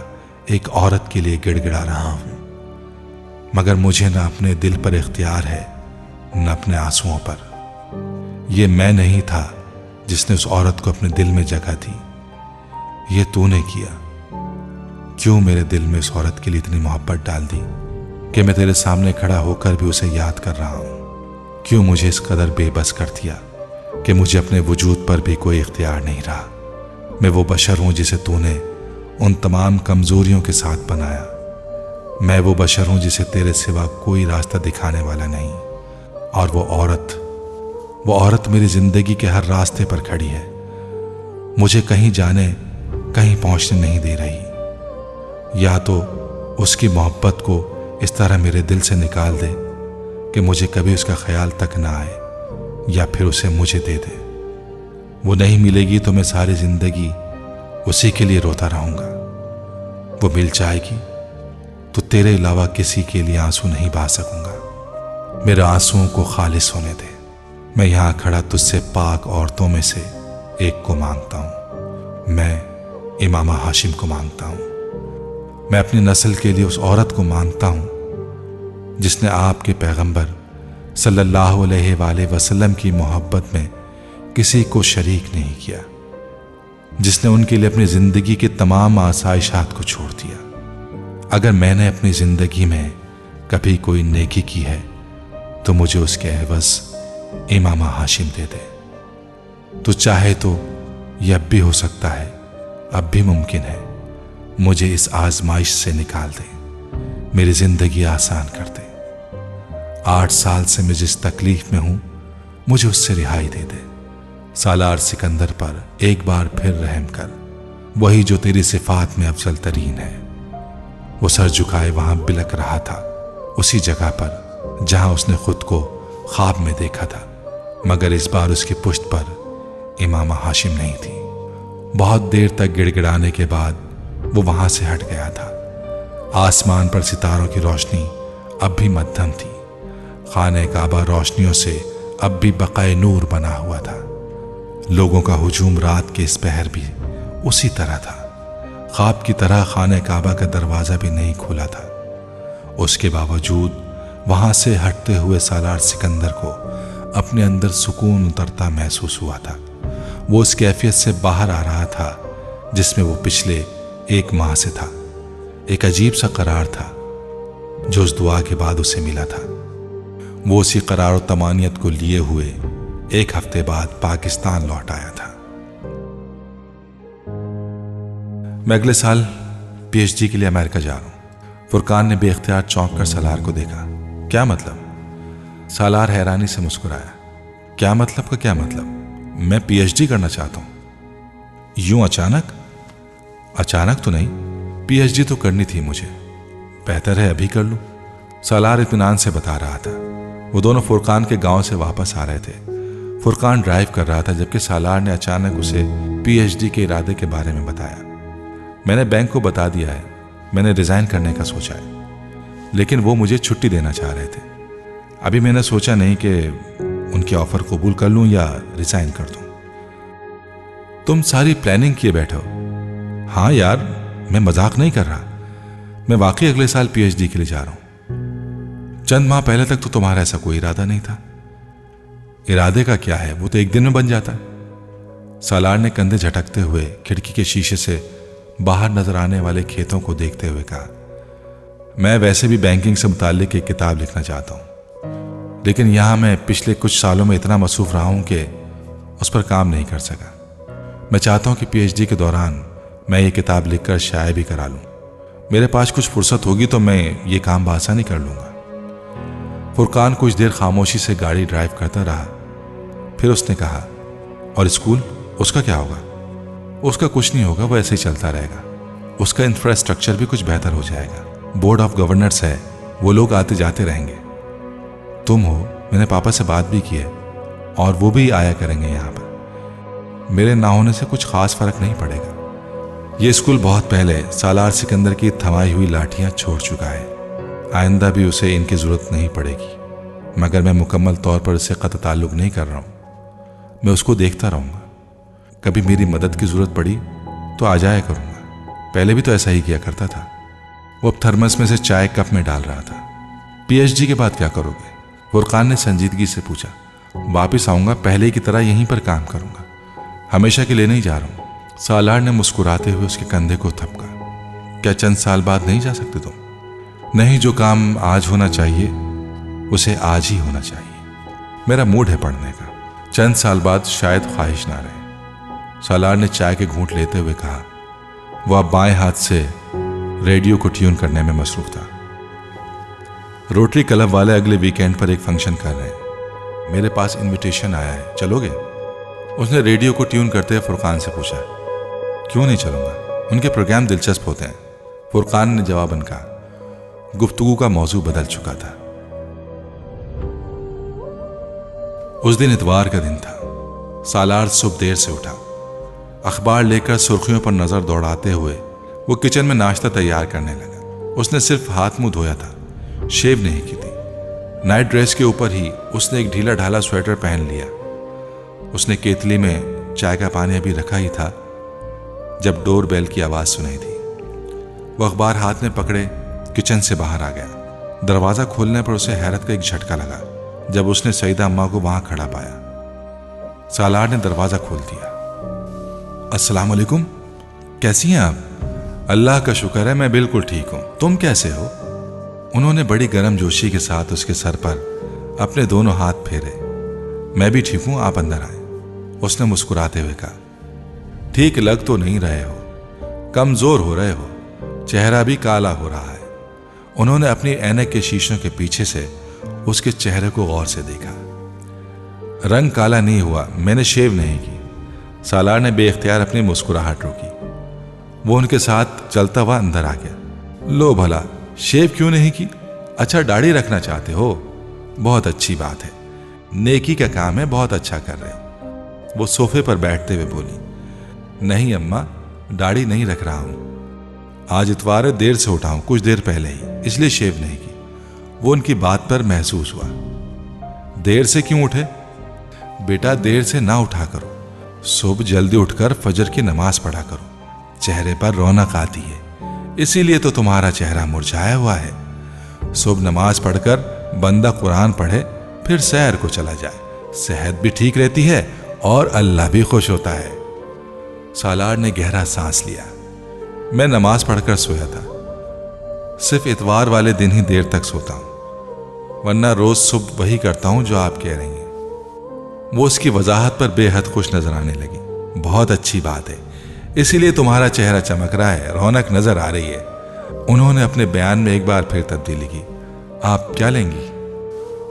एक औरत के लिए गिड़गिड़ा रहा हूं। मगर मुझे न अपने दिल पर इख्तियार है, न अपने आंसुओं पर। यह मैं नहीं था जिसने उस औरत को अपने दिल में जगह दी, ये तूने किया। क्यों मेरे दिल में उस औरत के लिए इतनी मोहब्बत डाल दी कि मैं तेरे सामने खड़ा होकर भी उसे याद कर रहा हूं। क्यों मुझे इस कदर बेबस कर दिया कि मुझे अपने वजूद पर भी कोई इख्तियार नहीं रहा। मैं वो बशर हूं जिसे तूने उन तमाम कमजोरियों के साथ बनाया। मैं वो बशर हूं जिसे तेरे सिवा कोई रास्ता दिखाने वाला नहीं। और वो औरत मेरी जिंदगी के हर रास्ते पर खड़ी है, मुझे कहीं जाने कहीं पहुंचने नहीं दे रही। या तो उसकी मोहब्बत को इस तरह मेरे दिल से निकाल दे कि मुझे कभी उसका ख्याल तक ना आए, या फिर उसे मुझे दे दे। वो नहीं मिलेगी तो मैं सारी जिंदगी उसी के लिए रोता रहूंगा। वो मिल जाएगी तो तेरे अलावा किसी के लिए आंसू नहीं बहा सकूंगा। मेरे आंसुओं को खालिस होने दे। मैं यहां खड़ा तुझसे पाक औरतों में से एक को मांगता हूं। मैं इमामा हाशिम को मांगता हूं। मैं अपनी नस्ल के लिए उस औरत को मांगता हूं जिसने आपके पैगंबर सल्लल्लाहु अलैहि वसल्लम की मोहब्बत में किसी को शरीक नहीं किया, जिसने उनके लिए अपनी जिंदगी की तमाम आसाइशात को छोड़ दिया। अगर मैंने अपनी जिंदगी में कभी कोई नेकी की है तो मुझे उसके एवज इमामा हाशिम दे दे। तो चाहे तो यह अब भी हो सकता है, अब भी मुमकिन है, मुझे इस आजमाइश से निकाल दे, मेरी जिंदगी आसान कर दे। 8 साल से मैं जिस तकलीफ में हूं, मुझे उससे रिहाई दे दे। सालार सिकंदर पर एक बार फिर रहम कर, वही जो तेरी सिफात में अफजल तरीन है। वो सर झुकाए वहां बिलक रहा था, उसी जगह पर जहां उसने खुद को ख्वाब में देखा था, मगर इस बार उसकी पुश्त पर इमामा हाशिम नहीं थी। बहुत देर तक गिड़गिड़ाने के बाद वो वहां से हट गया था। आसमान पर सितारों की रोशनी अब भी मध्यम थी। खाने काबा रोशनियों से अब भी बकाए नूर बना हुआ था। लोगों का हुजूम रात के इस पहर भी उसी तरह था। ख्वाब की तरह खाने काबा का दरवाजा भी नहीं खुला था। उसके बावजूद वहां से हटते हुए सालार सिकंदर को अपने अंदर सुकून उतरता महसूस हुआ था। वो उस कैफियत से बाहर आ रहा था जिसमें वो पिछले 1 माह से था। एक अजीब सा करार था जो उस दुआ के बाद उसे मिला था। वो उसी करार और तमानियत को लिए हुए 1 हफ्ते बाद पाकिस्तान लौट आया था। मैं अगले साल पीएचडी के लिए अमेरिका जा रहा हूं। फुरकान ने बेख्तियार चौंक कर सालार को देखा। क्या मतलब? सालार हैरानी से मुस्कुराया। क्या मतलब का क्या मतलब? मैं पीएचडी करना चाहता हूं। यूं अचानक? अचानक तो नहीं, पीएचडी तो करनी थी मुझे। बेहतर है अभी कर लूं, सालार इत्मीनान से बता रहा था। वो दोनों फुरकान के गांव से वापस आ रहे थे। फुरकान ड्राइव कर रहा था जबकि सालार ने अचानक उसे पीएचडी के इरादे के बारे में बताया। मैंने बैंक को बता दिया है, मैंने रिजाइन करने का सोचा है, लेकिन वो मुझे छुट्टी देना चाह रहे थे। अभी मैंने सोचा नहीं कि उनके ऑफर कबूल कर लूं या रिजाइन कर दूं। तुम सारी प्लानिंग किए बैठे हो। हाँ यार, मैं मजाक नहीं कर रहा, मैं वाकई अगले साल पीएचडी के लिए जा रहा हूं। चंद माह पहले तक तो तुम्हारा ऐसा कोई इरादा नहीं था। इरादे का क्या है, वो तो एक दिन में बन जाता है। सालार ने कंधे झटकते हुए खिड़की के शीशे से बाहर नजर आने वाले खेतों को देखते हुए कहा, मैं वैसे भी बैंकिंग से मुताल्लिक एक किताब लिखना चाहता हूं। लेकिन यहाँ मैं पिछले कुछ सालों में इतना मसरूफ रहा हूँ कि उस पर काम नहीं कर सका। मैं चाहता हूँ कि पीएचडी के दौरान मैं ये किताब लिखकर शाये भी करा लूँ। मेरे पास कुछ फुर्सत होगी तो मैं ये काम बआसानी कर लूँगा। फुरकान कुछ देर खामोशी से गाड़ी ड्राइव करता रहा, फिर उसने कहा, और स्कूल, उसका क्या होगा? उसका कुछ नहीं होगा, वो ऐसे ही चलता रहेगा। उसका इंफ्रास्ट्रक्चर भी कुछ बेहतर हो जाएगा। बोर्ड ऑफ गवर्नर्स है, वो लोग आते जाते रहेंगे। तुम हो, मैंने पापा से बात भी की है और वो भी आया करेंगे यहाँ पर। मेरे ना होने से कुछ खास फर्क नहीं पड़ेगा। ये स्कूल बहुत पहले सालार सिकंदर की थमाई हुई लाठियाँ छोड़ चुका है। आइंदा भी उसे इनकी ज़रूरत नहीं पड़ेगी, मगर मैं मुकम्मल तौर पर उससे क़त्अ ताल्लुक़ नहीं कर रहा हूँ। मैं उसको देखता रहूँगा। कभी मेरी मदद की ज़रूरत पड़ी तो आ जाया करूँगा। पहले भी तो ऐसा ही किया करता था। वो अब थर्मस में से चाय कप में डाल रहा था। पीएचडी के बाद क्या करोगे? फुरकान ने संजीदगी से पूछा। वापिस आऊँगा, पहले की तरह यहीं पर काम करूँगा। हमेशा के लिए नहीं जा रहा हूँ। सालार ने मुस्कुराते हुए उसके कंधे को थपका। क्या चंद साल बाद नहीं जा सकते तुम? नहीं, जो काम आज होना चाहिए उसे आज ही होना चाहिए। मेरा मूड है पढ़ने का। चंद साल बाद शायद ख्वाहिश ना रहे। सालार ने चाय के घूंट लेते हुए कहा। वह बाएं हाथ से रेडियो को ट्यून करने में मसरूफ था। रोटरी क्लब वाले अगले वीकेंड पर एक फंक्शन कर रहे हैं। मेरे पास इनविटेशन आया है, चलोगे? उसने रेडियो को ट्यून करते हुए फुरकान से पूछा। क्यों नहीं चलूंगा, उनके प्रोग्राम दिलचस्प होते हैं, फुरकान ने जवाबन कहा। गुफ्तगू का मौजू बदल चुका था। उस दिन इतवार का दिन था। सालार सुबह देर से उठा। अखबार लेकर सुर्खियों पर नजर दौड़ाते हुए वो किचन में नाश्ता तैयार करने लगा। उसने सिर्फ हाथ मुंह धोया था, शेव नहीं की थी। नाइट ड्रेस के ऊपर ही उसने एक ढीला ढाला स्वेटर पहन लिया। उसने केतली में चाय का पानी अभी रखा ही था जब डोर बेल की आवाज सुनाई दी। वो अखबार हाथ में पकड़े किचन से बाहर आ गया। दरवाजा खोलने पर उसे हैरत का एक झटका लगा जब उसने सईदा अम्मा को वहां खड़ा पाया। सालार ने दरवाजा खोल दिया। अस्सलाम वालेकुम, कैसी हैं आप? अल्लाह का शुक्र है, मैं बिल्कुल ठीक हूं। तुम कैसे हो? उन्होंने बड़ी गर्मजोशी के साथ उसके सर पर अपने दोनों हाथ फेरे। मैं भी ठीक हूं, आप अंदर आए, उसने मुस्कुराते हुए कहा। ठीक लग तो नहीं रहे हो, कमजोर हो रहे हो, चेहरा भी काला हो रहा है। उन्होंने अपनी ऐनक के शीशों के पीछे से उसके चेहरे को गौर से देखा। रंग काला नहीं हुआ, मैंने शेव नहीं की। सालार ने बेख्तियार अपनी मुस्कुराहट रोकी। वो उनके साथ चलता हुआ अंदर आ गया। लो भला, शेव क्यों नहीं की? अच्छा, दाढ़ी रखना चाहते हो? बहुत अच्छी बात है, नेकी का काम है, बहुत अच्छा कर रहे हो। वो सोफे पर बैठते हुए बोली। नहीं अम्मा, दाढ़ी नहीं रख रहा हूं। आज इतवार है, देर से उठा हूं, कुछ देर पहले ही, इसलिए शेव नहीं की। वो उनकी बात पर महसूस हुआ। देर से क्यों उठे? बेटा, देर से ना उठा करो। सुबह जल्दी उठकर फजर की नमाज पढ़ा करो, चेहरे पर रौनक आती है। इसीलिए तो तुम्हारा चेहरा मुरझाया हुआ है। सुबह नमाज पढ़कर बंदा कुरान पढ़े, फिर सैर को चला जाए, सेहत भी ठीक रहती है और अल्लाह भी खुश होता है। सालार ने गहरा सांस लिया। मैं नमाज पढ़कर सोया था। सिर्फ इतवार वाले दिन ही देर तक सोता हूं, वरना रोज सुबह वही करता हूं जो आप कह रही हैं। वो उसकी वजाहत पर बेहद खुश नजर आने लगी। बहुत अच्छी बात है, इसीलिए तुम्हारा चेहरा चमक रहा है, रौनक नजर आ रही है। उन्होंने अपने बयान में एक बार फिर तब्दीली की। आप क्या लेंगी?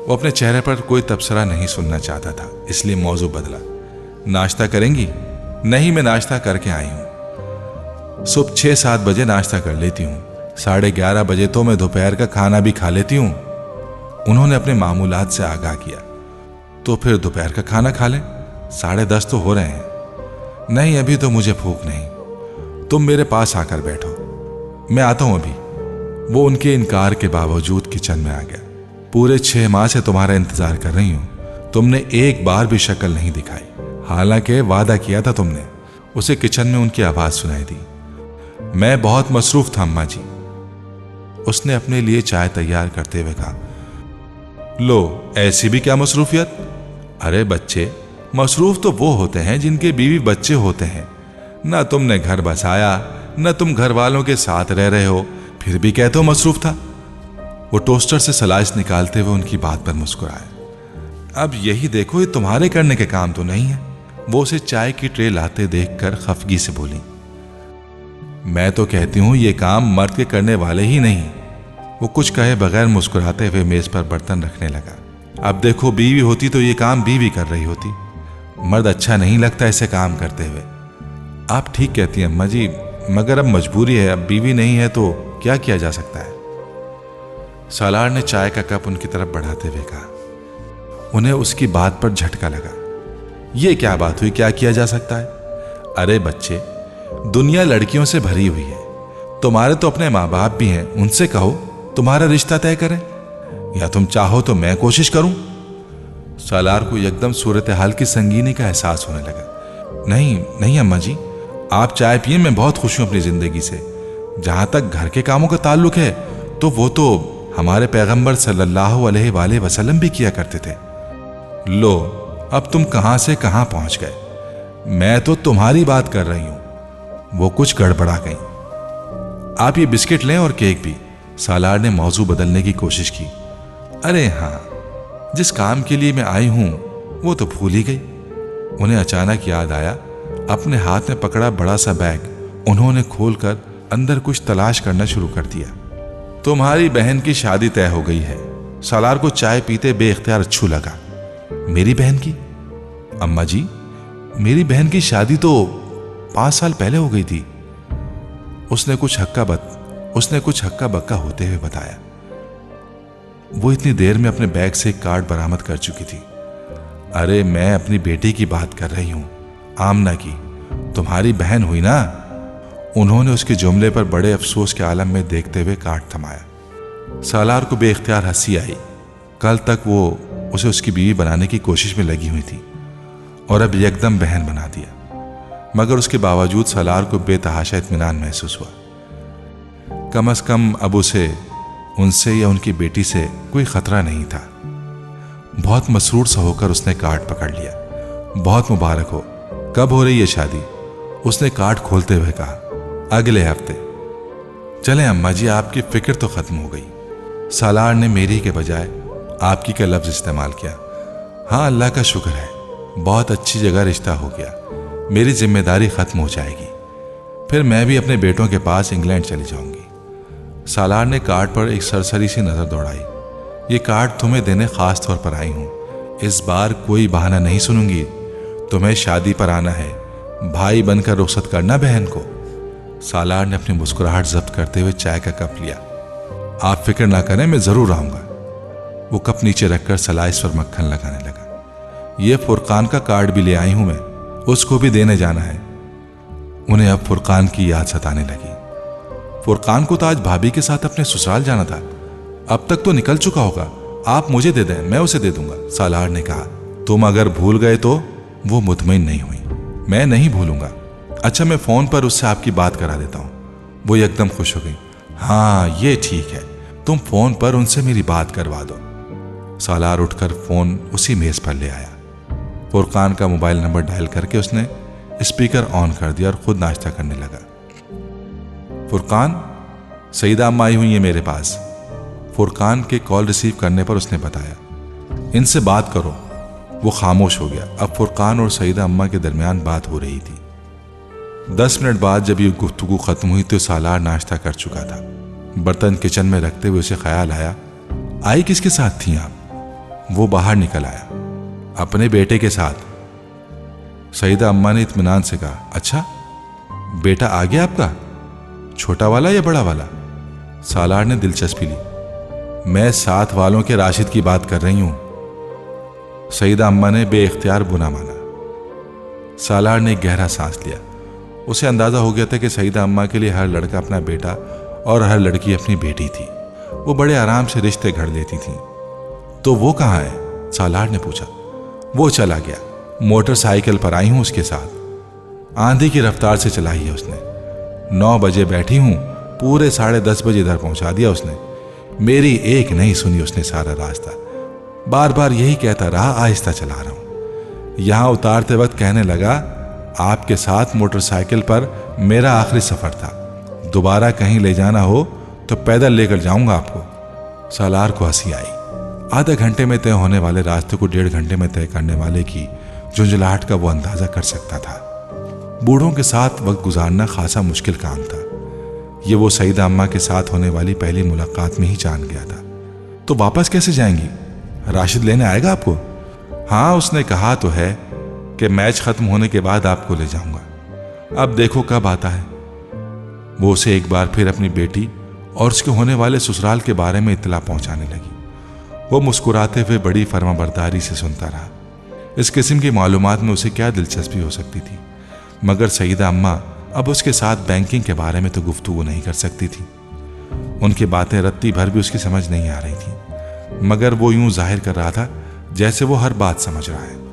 वो अपने चेहरे पर कोई तबसरा नहीं सुनना चाहता था, इसलिए मौजू बदला। नाश्ता करेंगी? नहीं, मैं नाश्ता करके आई हूं। सुबह 6-7 बजे नाश्ता कर लेती हूँ, 11:30 बजे तो मैं दोपहर का खाना भी खा लेती हूँ। उन्होंने अपने मामूलात से आगाह किया। तो फिर दोपहर का खाना खा लें, 10:30 तो हो रहे हैं। नहीं, अभी तो मुझे भूख नहीं। तुम मेरे पास आकर बैठो, मैं आता हूं अभी। वो उनके इनकार के बावजूद किचन में आ गया। पूरे 6 माह से तुम्हारा इंतजार कर रही हूं, तुमने एक बार भी शक्ल नहीं दिखाई, हालांकि वादा किया था तुमने। उसे किचन में उनकी आवाज सुनाई दी। मैं बहुत मसरूफ था अम्मा जी, उसने अपने लिए चाय तैयार करते हुए कहा। लो, ऐसी भी क्या मसरूफियत? अरे बच्चे, मसरूफ तो वो होते हैं जिनके बीवी बच्चे होते हैं। ना तुमने घर बसाया, ना तुम घर वालों के साथ रह रहे हो, फिर भी कहते हो मसरूफ था। वो टोस्टर से स्लाइस निकालते हुए उनकी बात पर मुस्कुराए। अब यही देखो, ये तुम्हारे करने के काम तो नहीं है। वो उसे चाय की ट्रे लाते देखकर खफगी से बोली। मैं तो कहती हूं ये काम मर्द के करने वाले ही नहीं। वो कुछ कहे बगैर मुस्कुराते हुए मेज पर बर्तन रखने लगा। अब देखो, बीवी होती तो ये काम बीवी कर रही होती। मर्द अच्छा नहीं लगता ऐसे काम करते हुए। आप ठीक कहती हैं अम्मा जी, मगर अब मजबूरी है, अब बीवी नहीं है तो क्या किया जा सकता है। सालार ने चाय का कप उनकी तरफ बढ़ाते हुए कहा। उन्हें उसकी बात पर झटका लगा। यह क्या बात हुई, क्या किया जा सकता है? अरे बच्चे, दुनिया लड़कियों से भरी हुई है। तुम्हारे तो अपने माँ बाप भी हैं, उनसे कहो तुम्हारा रिश्ता तय करें, या तुम चाहो तो मैं कोशिश करूं। सालार को एकदम सूरत हाल की संगीनी का एहसास होने लगा। नहीं नहीं अम्मा जी, आप चाय पिए, मैं बहुत खुश हूं अपनी जिंदगी से। जहां तक घर के कामों का ताल्लुक है तो वो तो हमारे पैगंबर सल्लल्लाहु अलैहि वसल्लम भी किया करते थे। लो, अब तुम कहां से कहां पहुंच गए। मैं तो तुम्हारी बात कर रही हूं। वो कुछ गड़बड़ा गई। आप ये बिस्किट लें और केक भी। सालार ने मौजू बदलने की कोशिश की। अरे हाँ, जिस काम के लिए मैं आई हूं वो तो भूल ही गई। उन्हें अचानक याद आया, अपने हाथ में पकड़ा बड़ा सा बैग उन्होंने खोलकर अंदर कुछ तलाश करना शुरू कर दिया। तुम्हारी बहन की शादी तय हो गई है। सालार को चाय पीते बेइख्तियार अच्छू लगा। मेरी बहन की? अम्मा जी, मेरी बहन की शादी तो 5 साल पहले हो गई थी। उसने कुछ हक्का बक्का होते हुए बताया। वो इतनी देर में अपने बैग से एक कार्ड बरामद कर चुकी थी। अरे मैं अपनी बेटी की बात कर रही हूं, आमना की। तुम्हारी बहन हुई ना। उन्होंने उसके जुमले पर बड़े अफसोस के आलम में देखते हुए कार्ड थमाया। सालार को बेइख्तियार हंसी आई। कल तक वो उसे उसकी बीवी बनाने की कोशिश में लगी हुई थी और अब एकदम बहन बना दिया। मगर उसके बावजूद सालार को बेतहाशा इत्मीनान महसूस हुआ। कम से कम अब उसे उनसे या उनकी बेटी से कोई खतरा नहीं था। बहुत मसरूर सा होकर उसने कार्ड पकड़ लिया। बहुत मुबारक हो। कब हो रही है शादी? उसने कार्ड खोलते हुए कहा। अगले हफ्ते। चलें अम्मा जी, आपकी फिक्र तो खत्म हो गई। सालार ने मेरी के बजाय आपकी का लफ्ज इस्तेमाल किया। हाँ, अल्लाह का शुक्र है, बहुत अच्छी जगह रिश्ता हो गया। मेरी जिम्मेदारी खत्म हो जाएगी। फिर मैं भी अपने बेटों के पास इंग्लैंड चली जाऊंगी। सालार ने कार्ड पर एक सरसरी सी नजर दौड़ाई। ये कार्ड तुम्हें देने खास तौर पर आई हूं। इस बार कोई बहाना नहीं सुनूंगी। तुम्हें शादी पर आना है। भाई बनकर रुखसत करना बहन को। सालार ने अपनी मुस्कुराहट जब्त करते हुए चाय का कप लिया। आप फिक्र ना करें, मैं जरूर आऊंगा। वो कप नीचे रखकर सलाइस पर मक्खन लगाने लगा। ये फुरकान का कार्ड भी ले आई हूं मैं, उसको भी देने जाना है। उन्हें अब फुरकान की याद सताने लगी। फुरकान को तो आज भाभी के साथ अपने ससुराल जाना था। अब तक तो निकल चुका होगा। आप मुझे दे दें, मैं उसे दे दूंगा। सालार ने कहा। तुम अगर भूल गए तो? वो मुतमईन नहीं हुई। मैं नहीं भूलूंगा। अच्छा, मैं फोन पर उससे आपकी बात करा देता हूं। वो एकदम खुश हो गई। हाँ, ये ठीक है, तुम फोन पर उनसे मेरी बात करवा दो। सालार उठकर फोन उसी मेज पर ले आया। फुरकान का मोबाइल नंबर डायल करके उसने स्पीकर ऑन कर दिया और खुद नाश्ता करने लगा। फुरकान, सईदा अम्मा आई हुई है मेरे पास। फुरकान के कॉल रिसीव करने पर उसने बताया। इनसे बात करो। वो खामोश हो गया। अब फुरकान और सईदा अम्मा के दरमियान बात हो रही थी। 10 मिनट बाद जब ये गुफ्तगू खत्म हुई तो सालार नाश्ता कर चुका था। बर्तन किचन में रखते हुए उसे ख्याल आया, आई किसके साथ थी आप? वो बाहर निकल आया। अपने बेटे के साथ। सईदा अम्मा ने इत्मीनान से कहा। अच्छा, बेटा आ गया आपका? छोटा वाला या बड़ा वाला? सालार ने दिलचस्पी ली। मैं साथ वालों के राशिद की बात कर रही हूं। सईदा अम्मा ने बेइख्तियार बुना माना। सालार ने गहरा सांस लिया। उसे अंदाजा हो गया था कि सईदा अम्मा के लिए हर लड़का अपना बेटा और हर लड़की अपनी बेटी थी। वो बड़े आराम से रिश्ते घड़ लेती थी। तो वो कहाँ है? सालार ने पूछा। वो चला गया। मोटरसाइकिल पर आई हूं उसके साथ। आंधी की रफ्तार से चलाई है उसने। 9 बजे बैठी हूं, पूरे 10:30 बजे इधर पहुंचा दिया उसने। मेरी एक नहीं सुनी उसने सारा रास्ता। बार बार यही कहता रहा, आहिस्ता चला रहा हूं। यहां उतारते वक्त कहने लगा, आपके साथ मोटरसाइकिल पर मेरा आखिरी सफर था। दोबारा कहीं ले जाना हो तो पैदल लेकर जाऊंगा आपको। सालार को हंसी आई। आधे घंटे में तय होने वाले रास्ते को 1.5 घंटे में तय करने वाले की झुंझलाहट का वो अंदाजा कर सकता था। बूढ़ों के साथ वक्त गुजारना खासा मुश्किल काम था। ये वो सईदा अम्मा के साथ होने वाली पहली मुलाकात में ही जान गया था। तो वापस कैसे जाएंगी? राशिद लेने आएगा आपको? हाँ, उसने कहा तो है कि मैच खत्म होने के बाद आपको ले जाऊंगा। अब देखो कब आता है। वो उसे एक बार फिर अपनी बेटी और उसके होने वाले ससुराल के बारे में इत्तला पहुंचाने लगी। वो मुस्कुराते हुए बड़ी फर्माबरदारी से सुनता रहा। इस किस्म की मालूमात में उसे क्या दिलचस्पी हो सकती थी, मगर सईदा अम्मा अब उसके साथ बैंकिंग के बारे में तो गुफ्तगू नहीं कर सकती थी। उनकी बातें रत्ती भर भी उसकी समझ नहीं आ रही थी, मगर वो यूं जाहिर कर रहा था जैसे वो हर बात समझ रहा है।